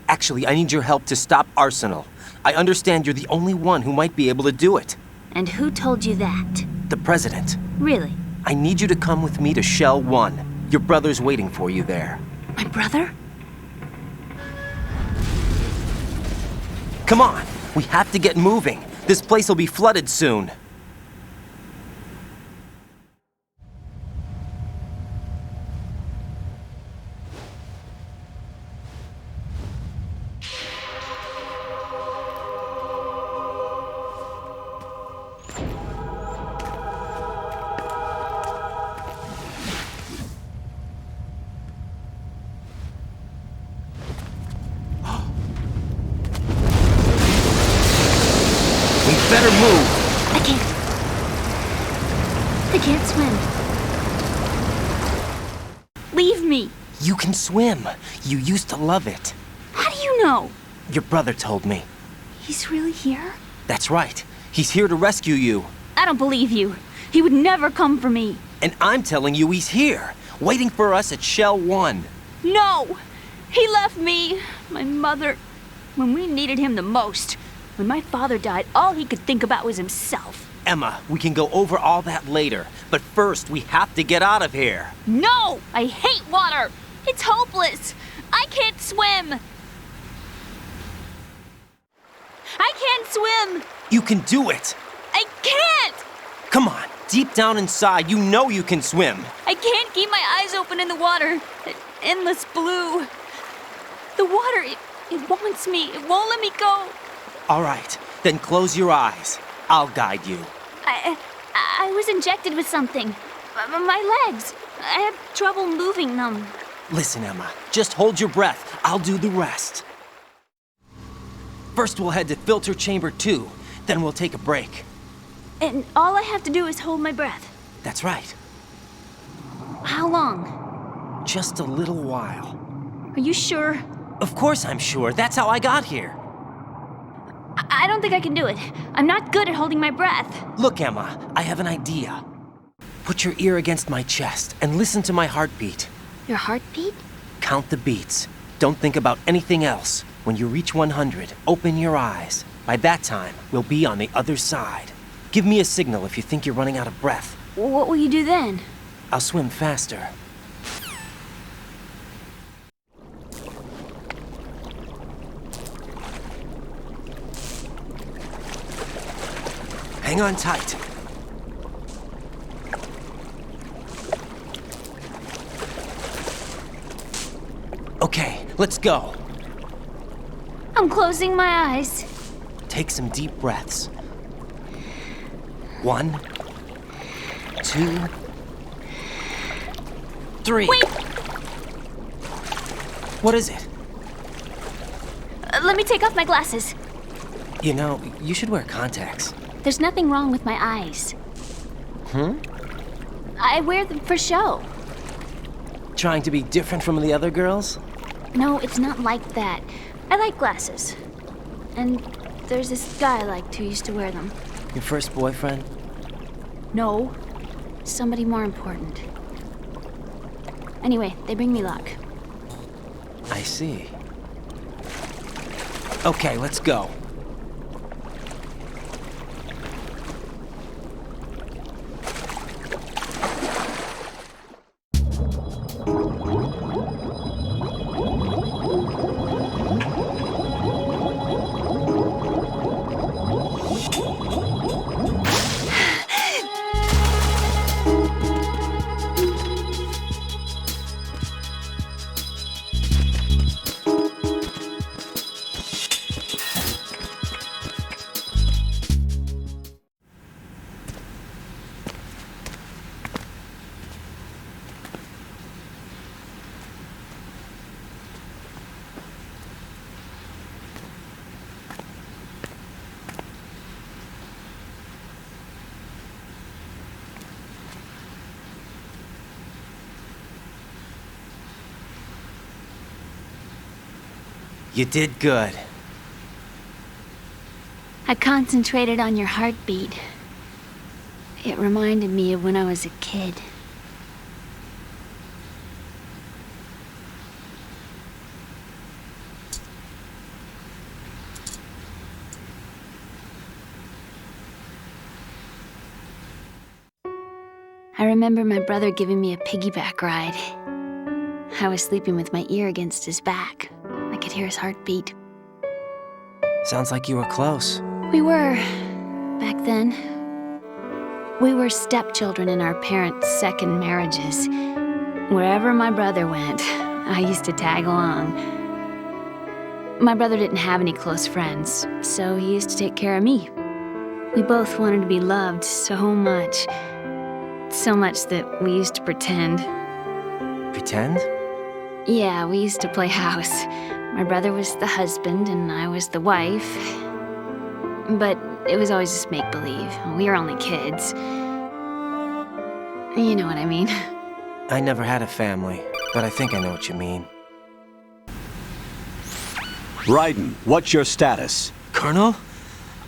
Actually, I need your help to stop Arsenal. I understand you're the only one who might be able to do it. And who told you that? The President. Really? I need you to come with me to Shell 1. Your brother's waiting for you there. My brother? Come on! We have to get moving. This place will be flooded soon. Better move. I can't swim. Leave me. You can swim. You used to love it. How do you know? Your brother told me. He's really here? That's right. He's here to rescue you. I don't believe you. He would never come for me. And I'm telling you he's here, waiting for us at Shell 1. No! He left me, my mother, when we needed him the most. When my father died, all he could think about was himself. Emma, we can go over all that later. But first, we have to get out of here. No! I hate water! It's hopeless! I can't swim! I can't swim! You can do it! I can't! Come on, Deep down inside, you know you can swim. I can't keep my eyes open in the water. That endless blue. The water, it wants me. It won't let me go. All right, then close your eyes. I'll guide you. I was injected with something. My legs. I have trouble moving them. Listen, Emma, just hold your breath. I'll do the rest. First, we'll head to filter chamber 2. Then we'll take a break. And all I have to do is hold my breath. That's right. How long? Just a little while. Are you sure? Of course I'm sure. That's how I got here. I don't think I can do it. I'm not good at holding my breath. Look, Emma, I have an idea. Put your ear against my chest and listen to my heartbeat. Your heartbeat? Count the beats. Don't think about anything else. When you reach 100, open your eyes. By that time, we'll be on the other side. Give me a signal if you think you're running out of breath. What will you do then? I'll swim faster. Hang on tight. Okay, let's go. I'm closing my eyes. Take some deep breaths. 1, 2, 3. Wait! What is it? Let me take off my glasses. You know, you should wear contacts. There's nothing wrong with my eyes. I wear them for show. Trying to be different from the other girls? No, it's not like that. I like glasses. And there's this guy I liked who used to wear them. Your first boyfriend? No. Somebody more important. Anyway, they bring me luck. I see. Okay, let's go. You did good. I concentrated on your heartbeat. It reminded me of when I was a kid. I remember my brother giving me a piggyback ride. I was sleeping with my ear against his back. I could hear his heartbeat. Sounds like you were close. We were, back then. We were stepchildren in our parents' second marriages. Wherever my brother went, I used to tag along. My brother didn't have any close friends, so he used to take care of me. We both wanted to be loved so much. So much that we used to pretend. Pretend? Yeah, we used to play house. My brother was the husband and I was the wife. But it was always just make-believe. We were only kids. You know what I mean. I never had a family, but I think I know what you mean. Raiden, what's your status? Colonel?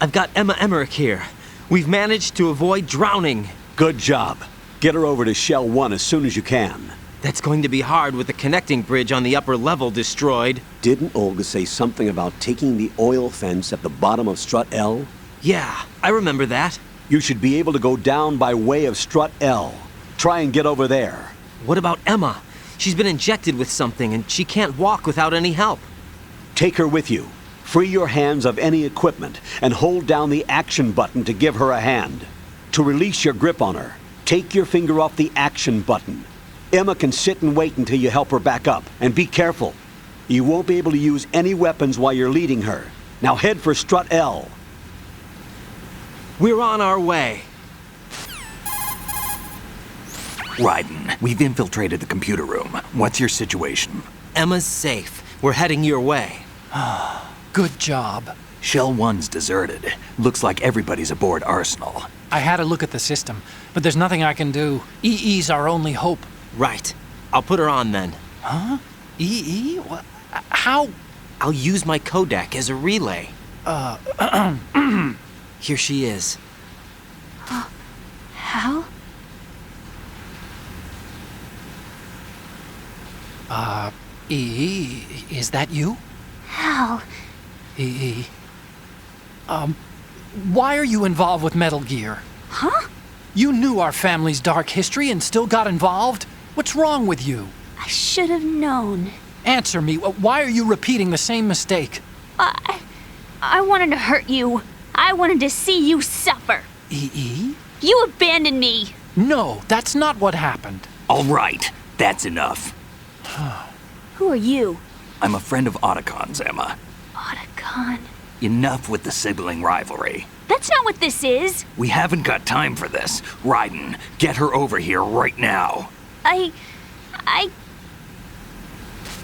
I've got Emma Emmerich here. We've managed to avoid drowning. Good job. Get her over to Shell 1 as soon as you can. That's going to be hard with the connecting bridge on the upper level destroyed. Didn't Olga say something about taking the oil fence at the bottom of Strut L? Yeah, I remember that. You should be able to go down by way of Strut L. Try and get over there. What about Emma? She's been injected with something and she can't walk without any help. Take her with you. Free your hands of any equipment and hold down the action button to give her a hand. To release your grip on her, take your finger off the action button. Emma can sit and wait until you help her back up. And be careful. You won't be able to use any weapons while you're leading her. Now head for strut L. We're on our way. Raiden, we've infiltrated the computer room. What's your situation? Emma's safe. We're heading your way. Good job. Shell 1's deserted. Looks like everybody's aboard Arsenal. I had a look at the system, but there's nothing I can do. EE's our only hope. Right. I'll put her on then. Huh? EE? What? How? I'll use my Kodak as a relay. Here she is. Hal? EE, is that you? Hal. EE. Why are you involved with Metal Gear? Huh? You knew our family's dark history and still got involved? What's wrong with you? I should have known. Answer me. Why are you repeating the same mistake? I wanted to hurt you. I wanted to see you suffer. EE? You abandoned me. No, that's not what happened. All right, that's enough. Who are you? I'm a friend of Otacon's, Emma. Otacon. Enough with the sibling rivalry. That's not what this is. We haven't got time for this. Raiden, get her over here right now. I...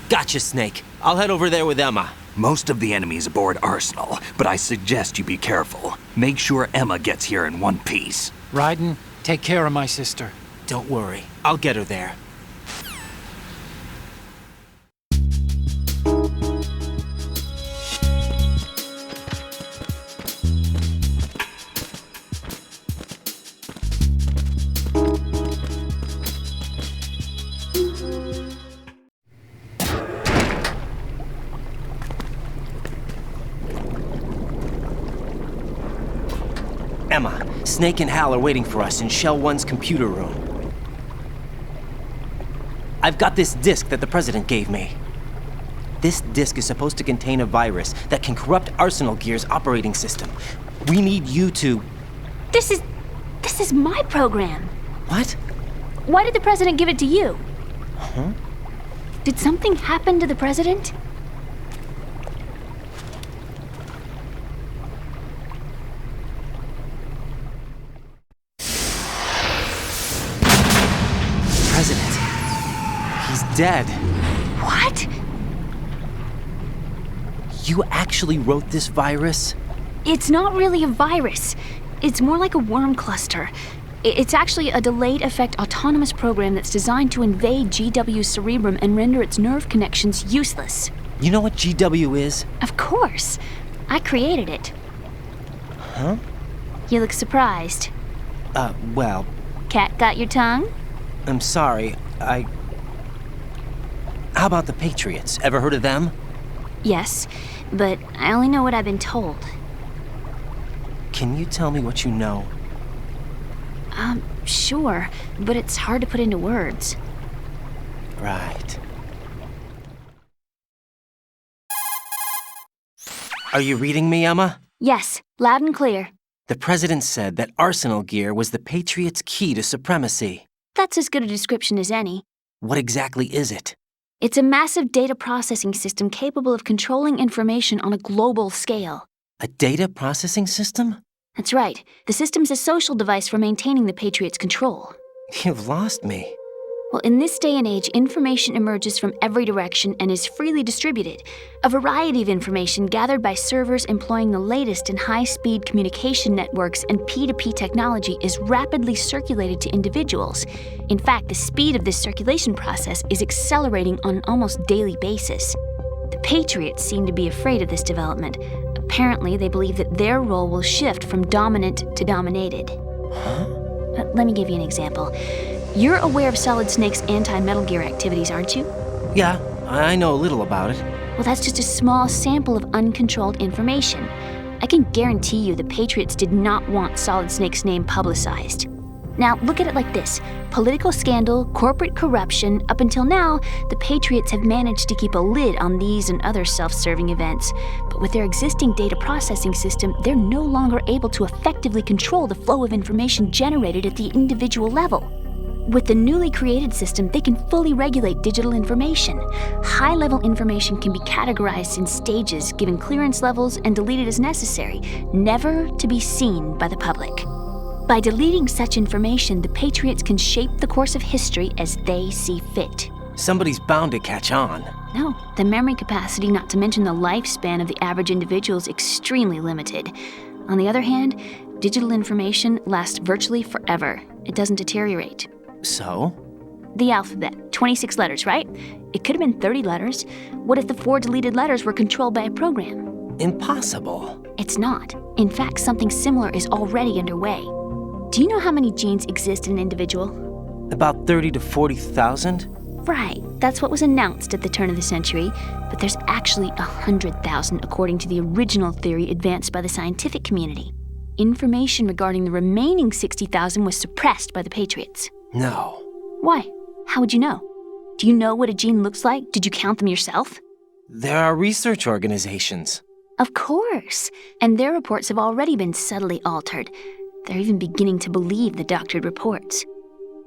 Gotcha, Snake. I'll head over there with Emma. Most of the enemy's aboard Arsenal, but I suggest you be careful. Make sure Emma gets here in one piece. Raiden, take care of my sister. Don't worry. I'll get her there. Emma, Snake and Hal are waiting for us in Shell 1's computer room. I've got this disk that the President gave me. This disk is supposed to contain a virus that can corrupt Arsenal Gear's operating system. We need you to... This is my program. What? Why did the President give it to you? Huh? Did something happen to the President? President. He's dead. What? You actually wrote this virus? It's not really a virus. It's more like a worm cluster. It's actually a delayed effect autonomous program that's designed to invade GW's cerebrum and render its nerve connections useless. You know what GW is? Of course. I created it. Huh? You look surprised. Well... Cat got your tongue? I'm sorry, How about the Patriots? Ever heard of them? Yes, but I only know what I've been told. Can you tell me what you know? Sure, but it's hard to put into words. Right. Are you reading me, Emma? Yes, loud and clear. The President said that Arsenal Gear was the Patriots' key to supremacy. That's as good a description as any. What exactly is it? It's a massive data processing system capable of controlling information on a global scale. A data processing system? That's right. The system's a social device for maintaining the Patriots' control. You've lost me. Well, in this day and age, information emerges from every direction and is freely distributed. A variety of information gathered by servers employing the latest in high-speed communication networks and P2P technology is rapidly circulated to individuals. In fact, the speed of this circulation process is accelerating on an almost daily basis. The Patriots seem to be afraid of this development. Apparently, they believe that their role will shift from dominant to dominated. Huh? Let me give you an example. You're aware of Solid Snake's anti-Metal Gear activities, aren't you? Yeah, I know a little about it. Well, that's just a small sample of uncontrolled information. I can guarantee you the Patriots did not want Solid Snake's name publicized. Now, look at it like this. Political scandal, corporate corruption, up until now, the Patriots have managed to keep a lid on these and other self-serving events. But with their existing data processing system, they're no longer able to effectively control the flow of information generated at the individual level. With the newly created system, they can fully regulate digital information. High-level information can be categorized in stages, given clearance levels, and deleted as necessary, never to be seen by the public. By deleting such information, the Patriots can shape the course of history as they see fit. Somebody's bound to catch on. No, the memory capacity, not to mention the lifespan of the average individual, is extremely limited. On the other hand, digital information lasts virtually forever. It doesn't deteriorate. So? The alphabet, 26 letters, right? It could have been 30 letters. What if the 4 deleted letters were controlled by a program? Impossible. It's not. In fact, something similar is already underway. Do you know how many genes exist in an individual? About 30 to 40,000? Right, that's what was announced at the turn of the century, but there's actually 100,000 according to the original theory advanced by the scientific community. Information regarding the remaining 60,000 was suppressed by the Patriots. No. Why? How would you know? Do you know what a gene looks like? Did you count them yourself? There are research organizations. Of course, and their reports have already been subtly altered. They're even beginning to believe the doctored reports.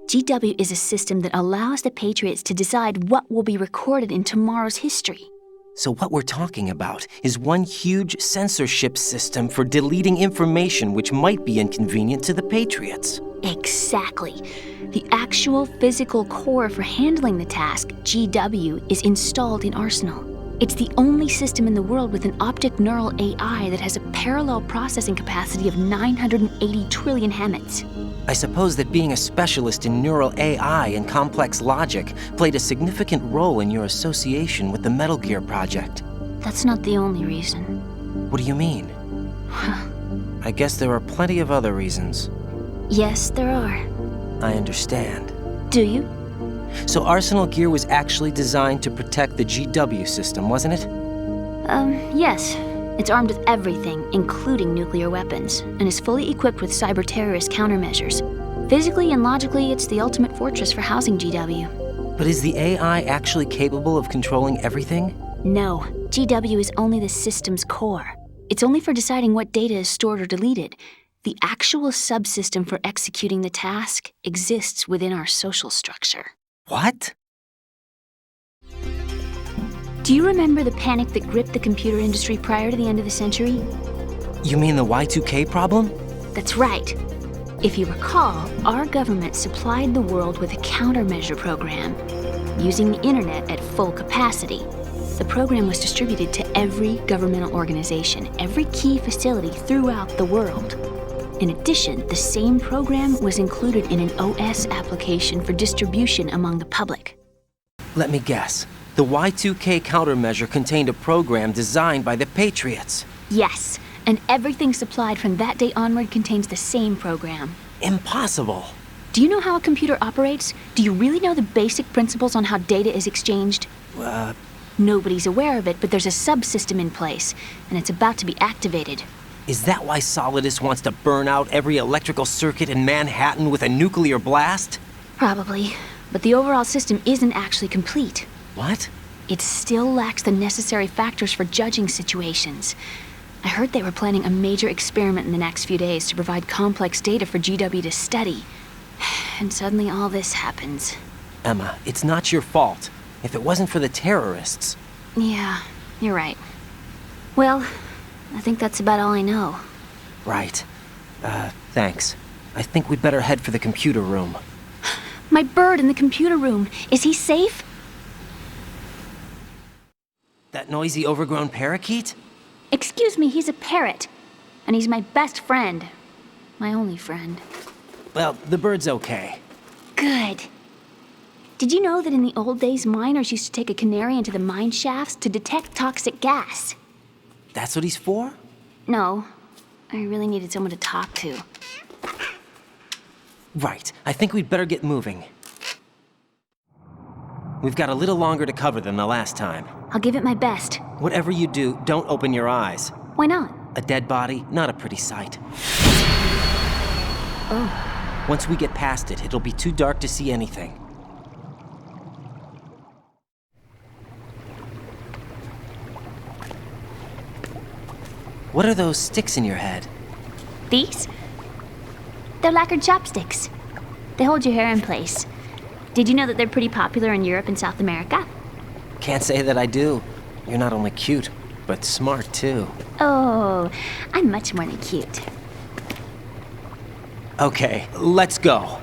GW is a system that allows the Patriots to decide what will be recorded in tomorrow's history. So what we're talking about is one huge censorship system for deleting information which might be inconvenient to the Patriots. Exactly. The actual physical core for handling the task, GW, is installed in Arsenal. It's the only system in the world with an optic neural AI that has a parallel processing capacity of 980 trillion Hammets. I suppose that being a specialist in neural AI and complex logic played a significant role in your association with the Metal Gear project. That's not the only reason. What do you mean? I guess there are plenty of other reasons. Yes, there are. I understand. Do you? So Arsenal Gear was actually designed to protect the GW system, wasn't it? Yes. It's armed with everything, including nuclear weapons, and is fully equipped with cyber-terrorist countermeasures. Physically and logically, it's the ultimate fortress for housing GW. But is the AI actually capable of controlling everything? No. GW is only the system's core. It's only for deciding what data is stored or deleted. The actual subsystem for executing the task exists within our social structure. What? Do you remember the panic that gripped the computer industry prior to the end of the century? You mean the Y2K problem? That's right. If you recall, our government supplied the world with a countermeasure program, using the internet at full capacity. The program was distributed to every governmental organization, every key facility throughout the world. In addition, the same program was included in an OS application for distribution among the public. Let me guess. The Y2K countermeasure contained a program designed by the Patriots. Yes, and everything supplied from that day onward contains the same program. Impossible. Do you know how a computer operates? Do you really know the basic principles on how data is exchanged? Nobody's aware of it, but there's a subsystem in place, and it's about to be activated. Is that why Solidus wants to burn out every electrical circuit in Manhattan with a nuclear blast? Probably, but the overall system isn't actually complete. What? It still lacks the necessary factors for judging situations. I heard they were planning a major experiment in the next few days to provide complex data for GW to study. And suddenly all this happens. Emma, it's not your fault. If it wasn't for the terrorists... Yeah, you're right. Well, I think that's about all I know. Right. Thanks. I think we'd better head for the computer room. My bird in the computer room. Is he safe? That noisy, overgrown parakeet? Excuse me, he's a parrot. And he's my best friend. My only friend. Well, the bird's okay. Good. Did you know that in the old days, miners used to take a canary into the mine shafts to detect toxic gas? That's what he's for? No. I really needed someone to talk to. Right. I think we'd better get moving. We've got a little longer to cover than the last time. I'll give it my best. Whatever you do, don't open your eyes. Why not? A dead body, not a pretty sight. Oh. Once we get past it, it'll be too dark to see anything. What are those sticks in your head? These? They're lacquered chopsticks. They hold your hair in place. Did you know that they're pretty popular in Europe and South America? Can't say that I do. You're not only cute, but smart too. Oh, I'm much more than cute. Okay, let's go.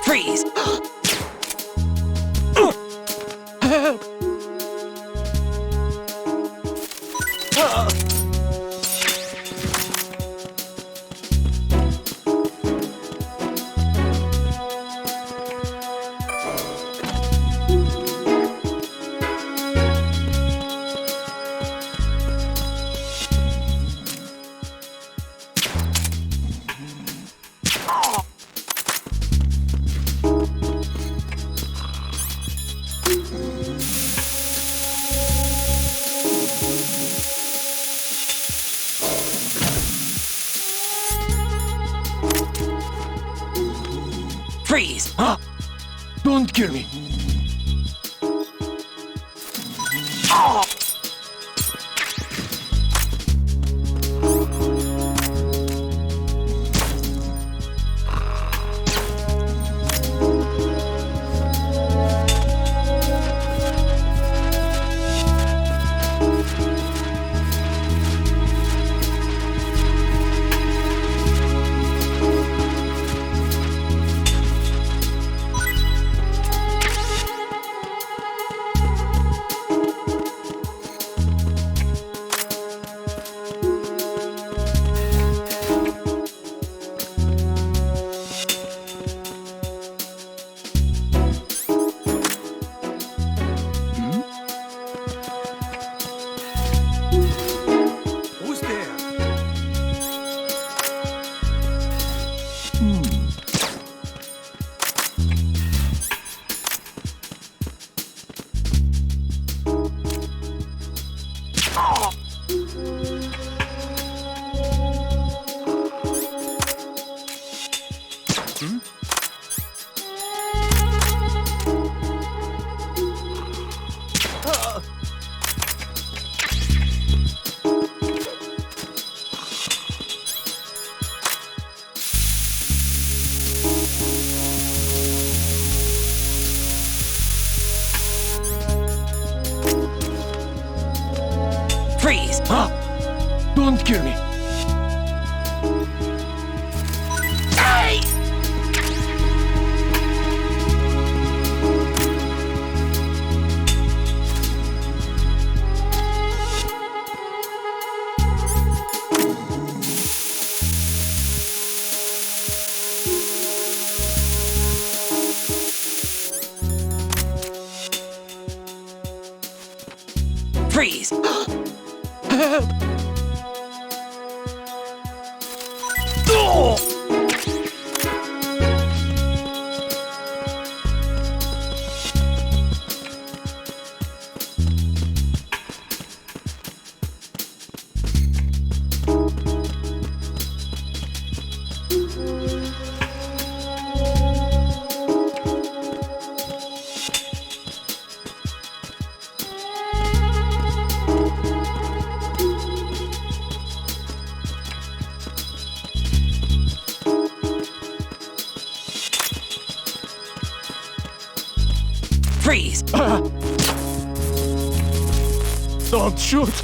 Freeze! Freeze! Don't kill me. Don't kill me. Freeze! Help! Freeze! Don't shoot!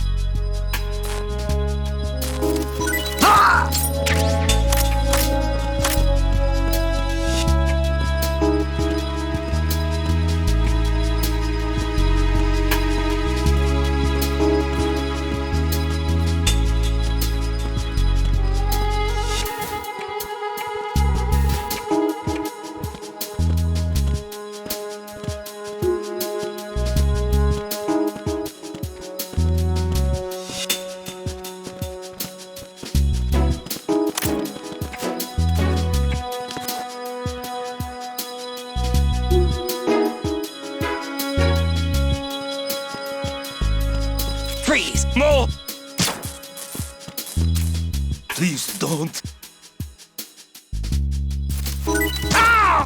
Freeze! No! Please don't. Ah!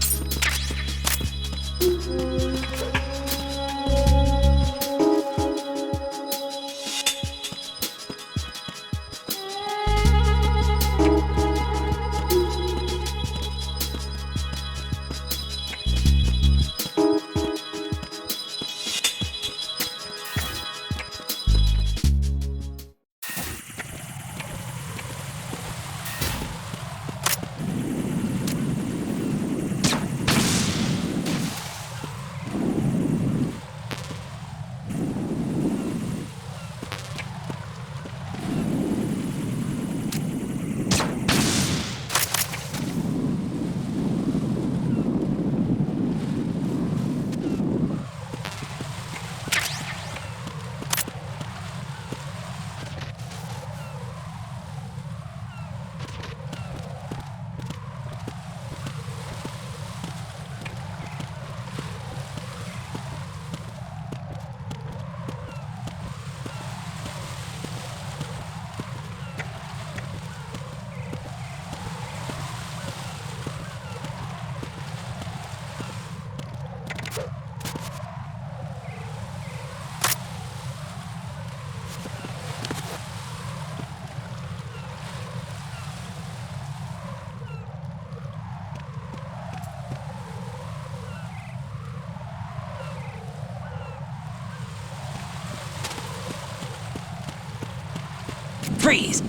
Freeze!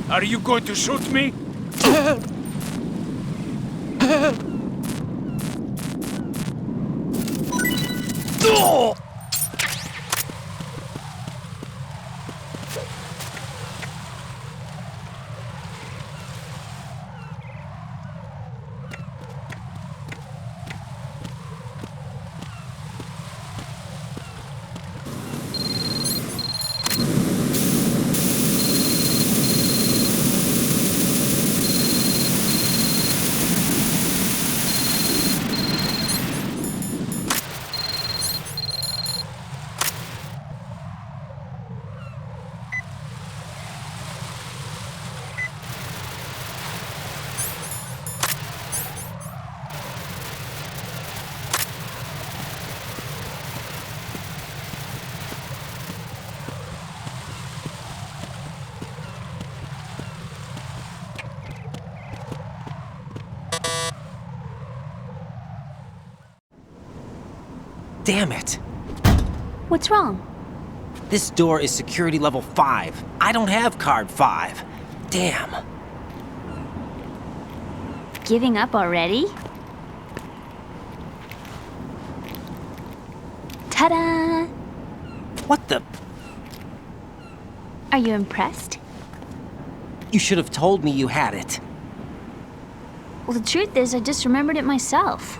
Are you going to shoot me? Help! Help! No! Damn it! What's wrong? This door is security level 5. I don't have card 5. Damn. Giving up already? Ta-da! What the? Are you impressed? You should have told me you had it. Well, the truth is, I just remembered it myself.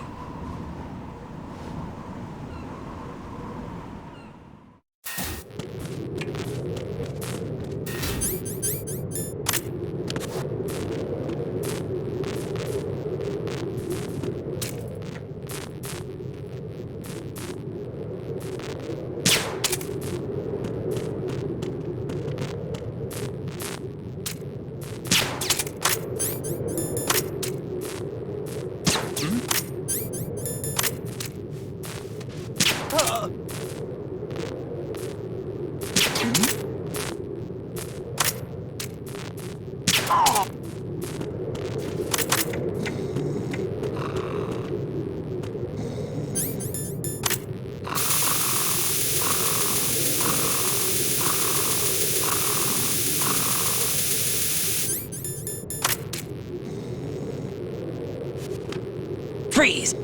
Freeze!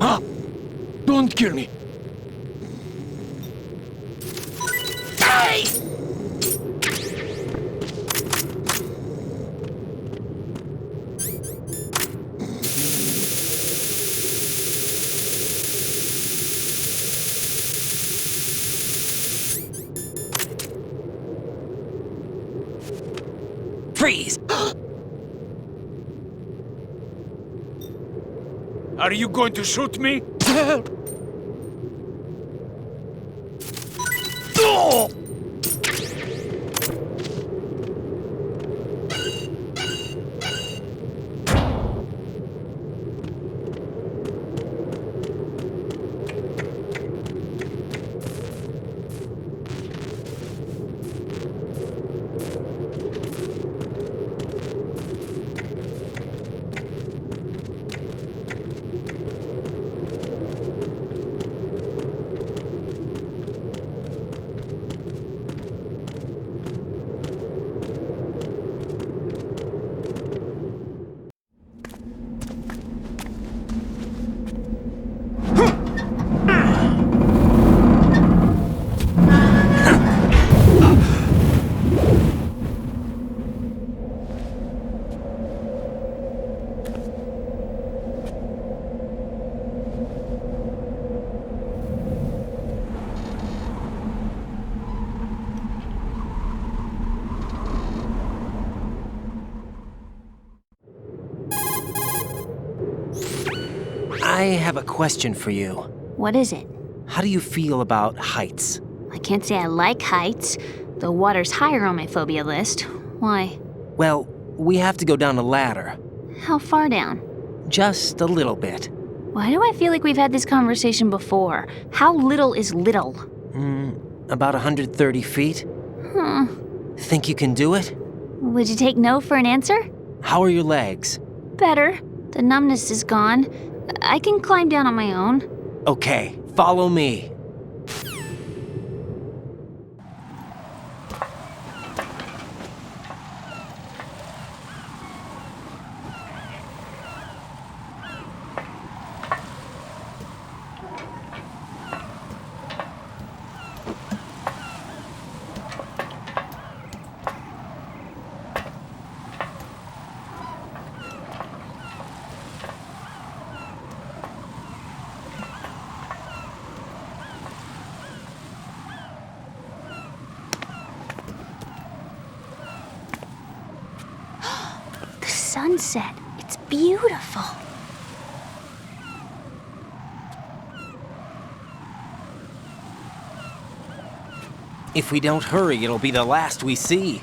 Don't kill me. Hey! Freeze! Are you going to shoot me? I have a question for you. What is it? How do you feel about heights? I can't say I like heights. The water's higher on my phobia list. Why? Well, we have to go down a ladder. How far down? Just a little bit. Why do I feel like we've had this conversation before? How little is little? About 130 feet. Huh. Think you can do it? Would you take no for an answer? How are your legs? Better. The numbness is gone. I can climb down on my own. Okay, follow me. Sunset. It's beautiful. If we don't hurry, it'll be the last we see.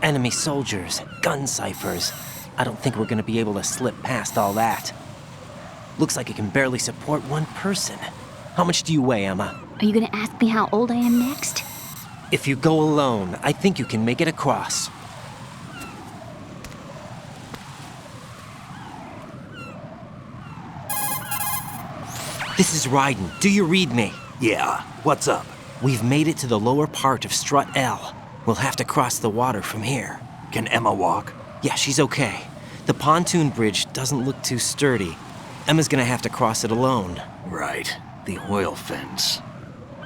Enemy soldiers, gun ciphers. I don't think we're gonna be able to slip past all that. Looks like it can barely support one person. How much do you weigh, Emma? Are you gonna ask me how old I am next? If you go alone, I think you can make it across. This is Raiden. Do you read me? Yeah, what's up? We've made it to the lower part of Strut L. We'll have to cross the water from here. Can Emma walk? Yeah, she's okay. The pontoon bridge doesn't look too sturdy. Emma's gonna have to cross it alone. Right. The oil fence.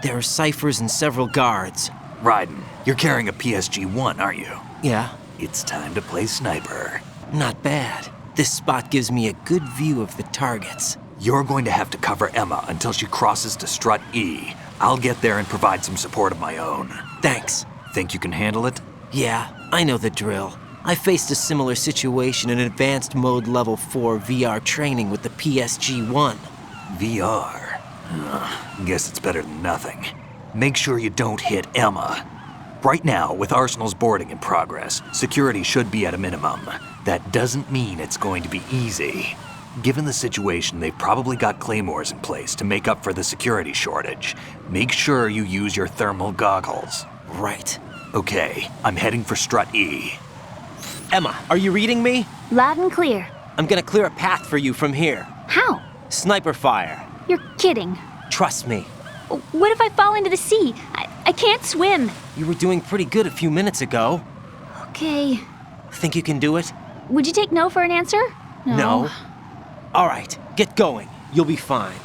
There are ciphers and several guards. Raiden, you're carrying a PSG-1, aren't you? Yeah. It's time to play sniper. Not bad. This spot gives me a good view of the targets. You're going to have to cover Emma until she crosses to Strut E. I'll get there and provide some support of my own. Thanks. Think you can handle it? Yeah, I know the drill. I faced a similar situation in Advanced Mode Level 4 VR training with the PSG-1. VR? Guess it's better than nothing. Make sure you don't hit Emma. Right now, with Arsenal's boarding in progress, security should be at a minimum. That doesn't mean it's going to be easy. Given the situation, they've probably got claymores in place to make up for the security shortage. Make sure you use your thermal goggles. Right. Okay, I'm heading for Strut E. Emma, are you reading me? Loud and clear. I'm gonna clear a path for you from here. How? Sniper fire. You're kidding. Trust me. What if I fall into the sea? I can't swim. You were doing pretty good a few minutes ago. Okay. Think you can do it? Would you take no for an answer? No. All right, get going. You'll be fine.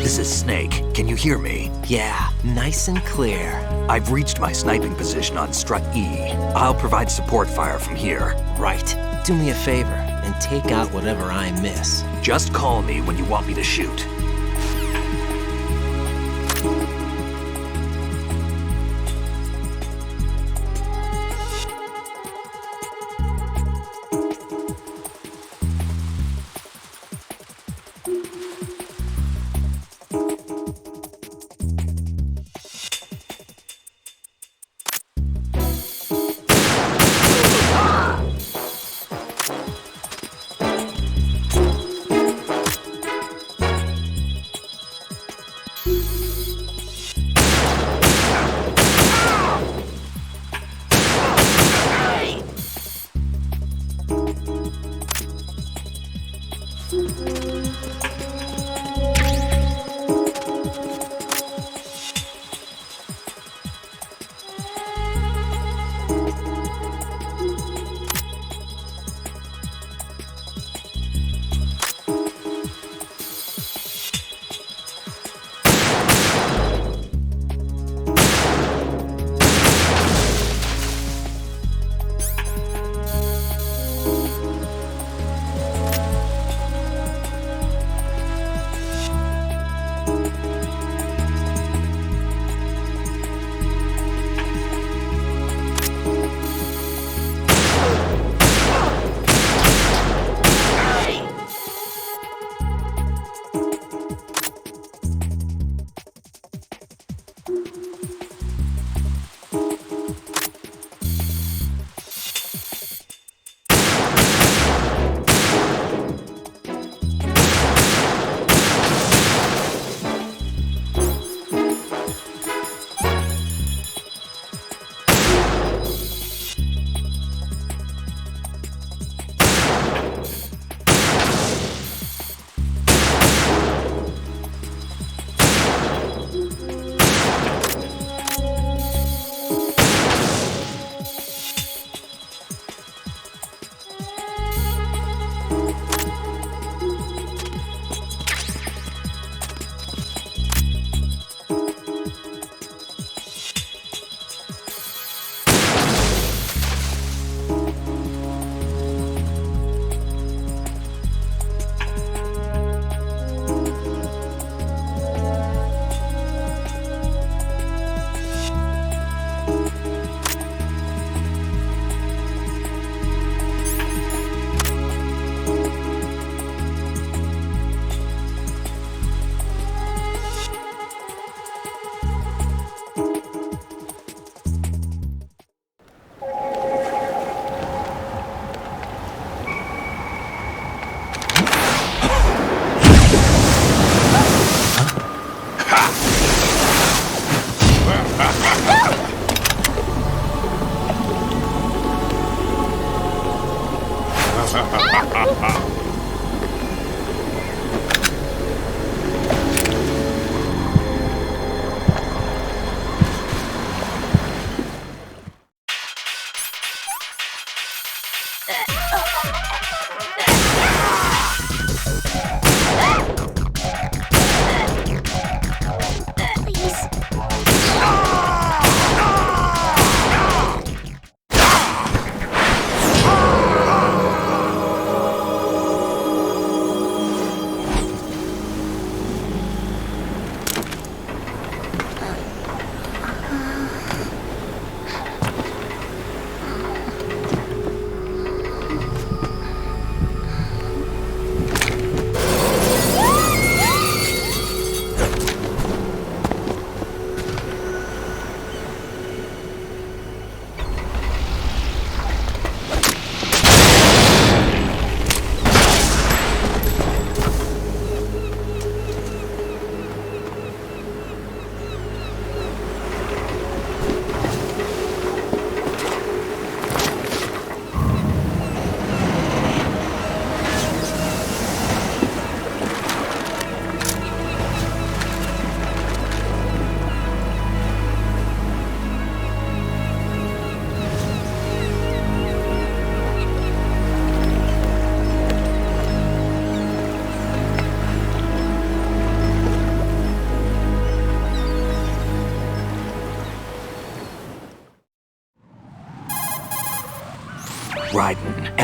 This is Snake. Can you hear me? Yeah, nice and clear. I've reached my sniping position on strut E. I'll provide support fire from here. Right. Do me a favor and take out whatever I miss. Just call me when you want me to shoot.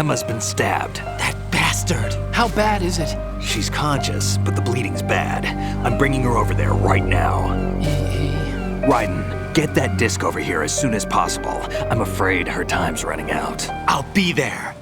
Emma's been stabbed. That bastard! How bad is it? She's conscious, but the bleeding's bad. I'm bringing her over there right now. Raiden, get that disc over here as soon as possible. I'm afraid her time's running out. I'll be there.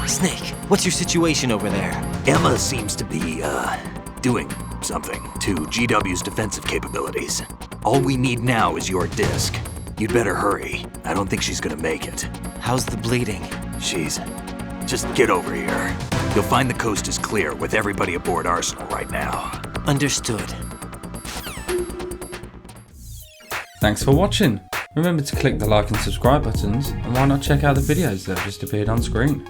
Snake, what's your situation over there? Emma seems to be, doing something to GW's defensive capabilities. All we need now is your disc. You'd better hurry. I don't think she's gonna make it. How's the bleeding? Just get over here. You'll find the coast is clear with everybody aboard Arsenal right now. Understood. Thanks for watching. Remember to click the like and subscribe buttons, and why not check out the videos that have just appeared on screen.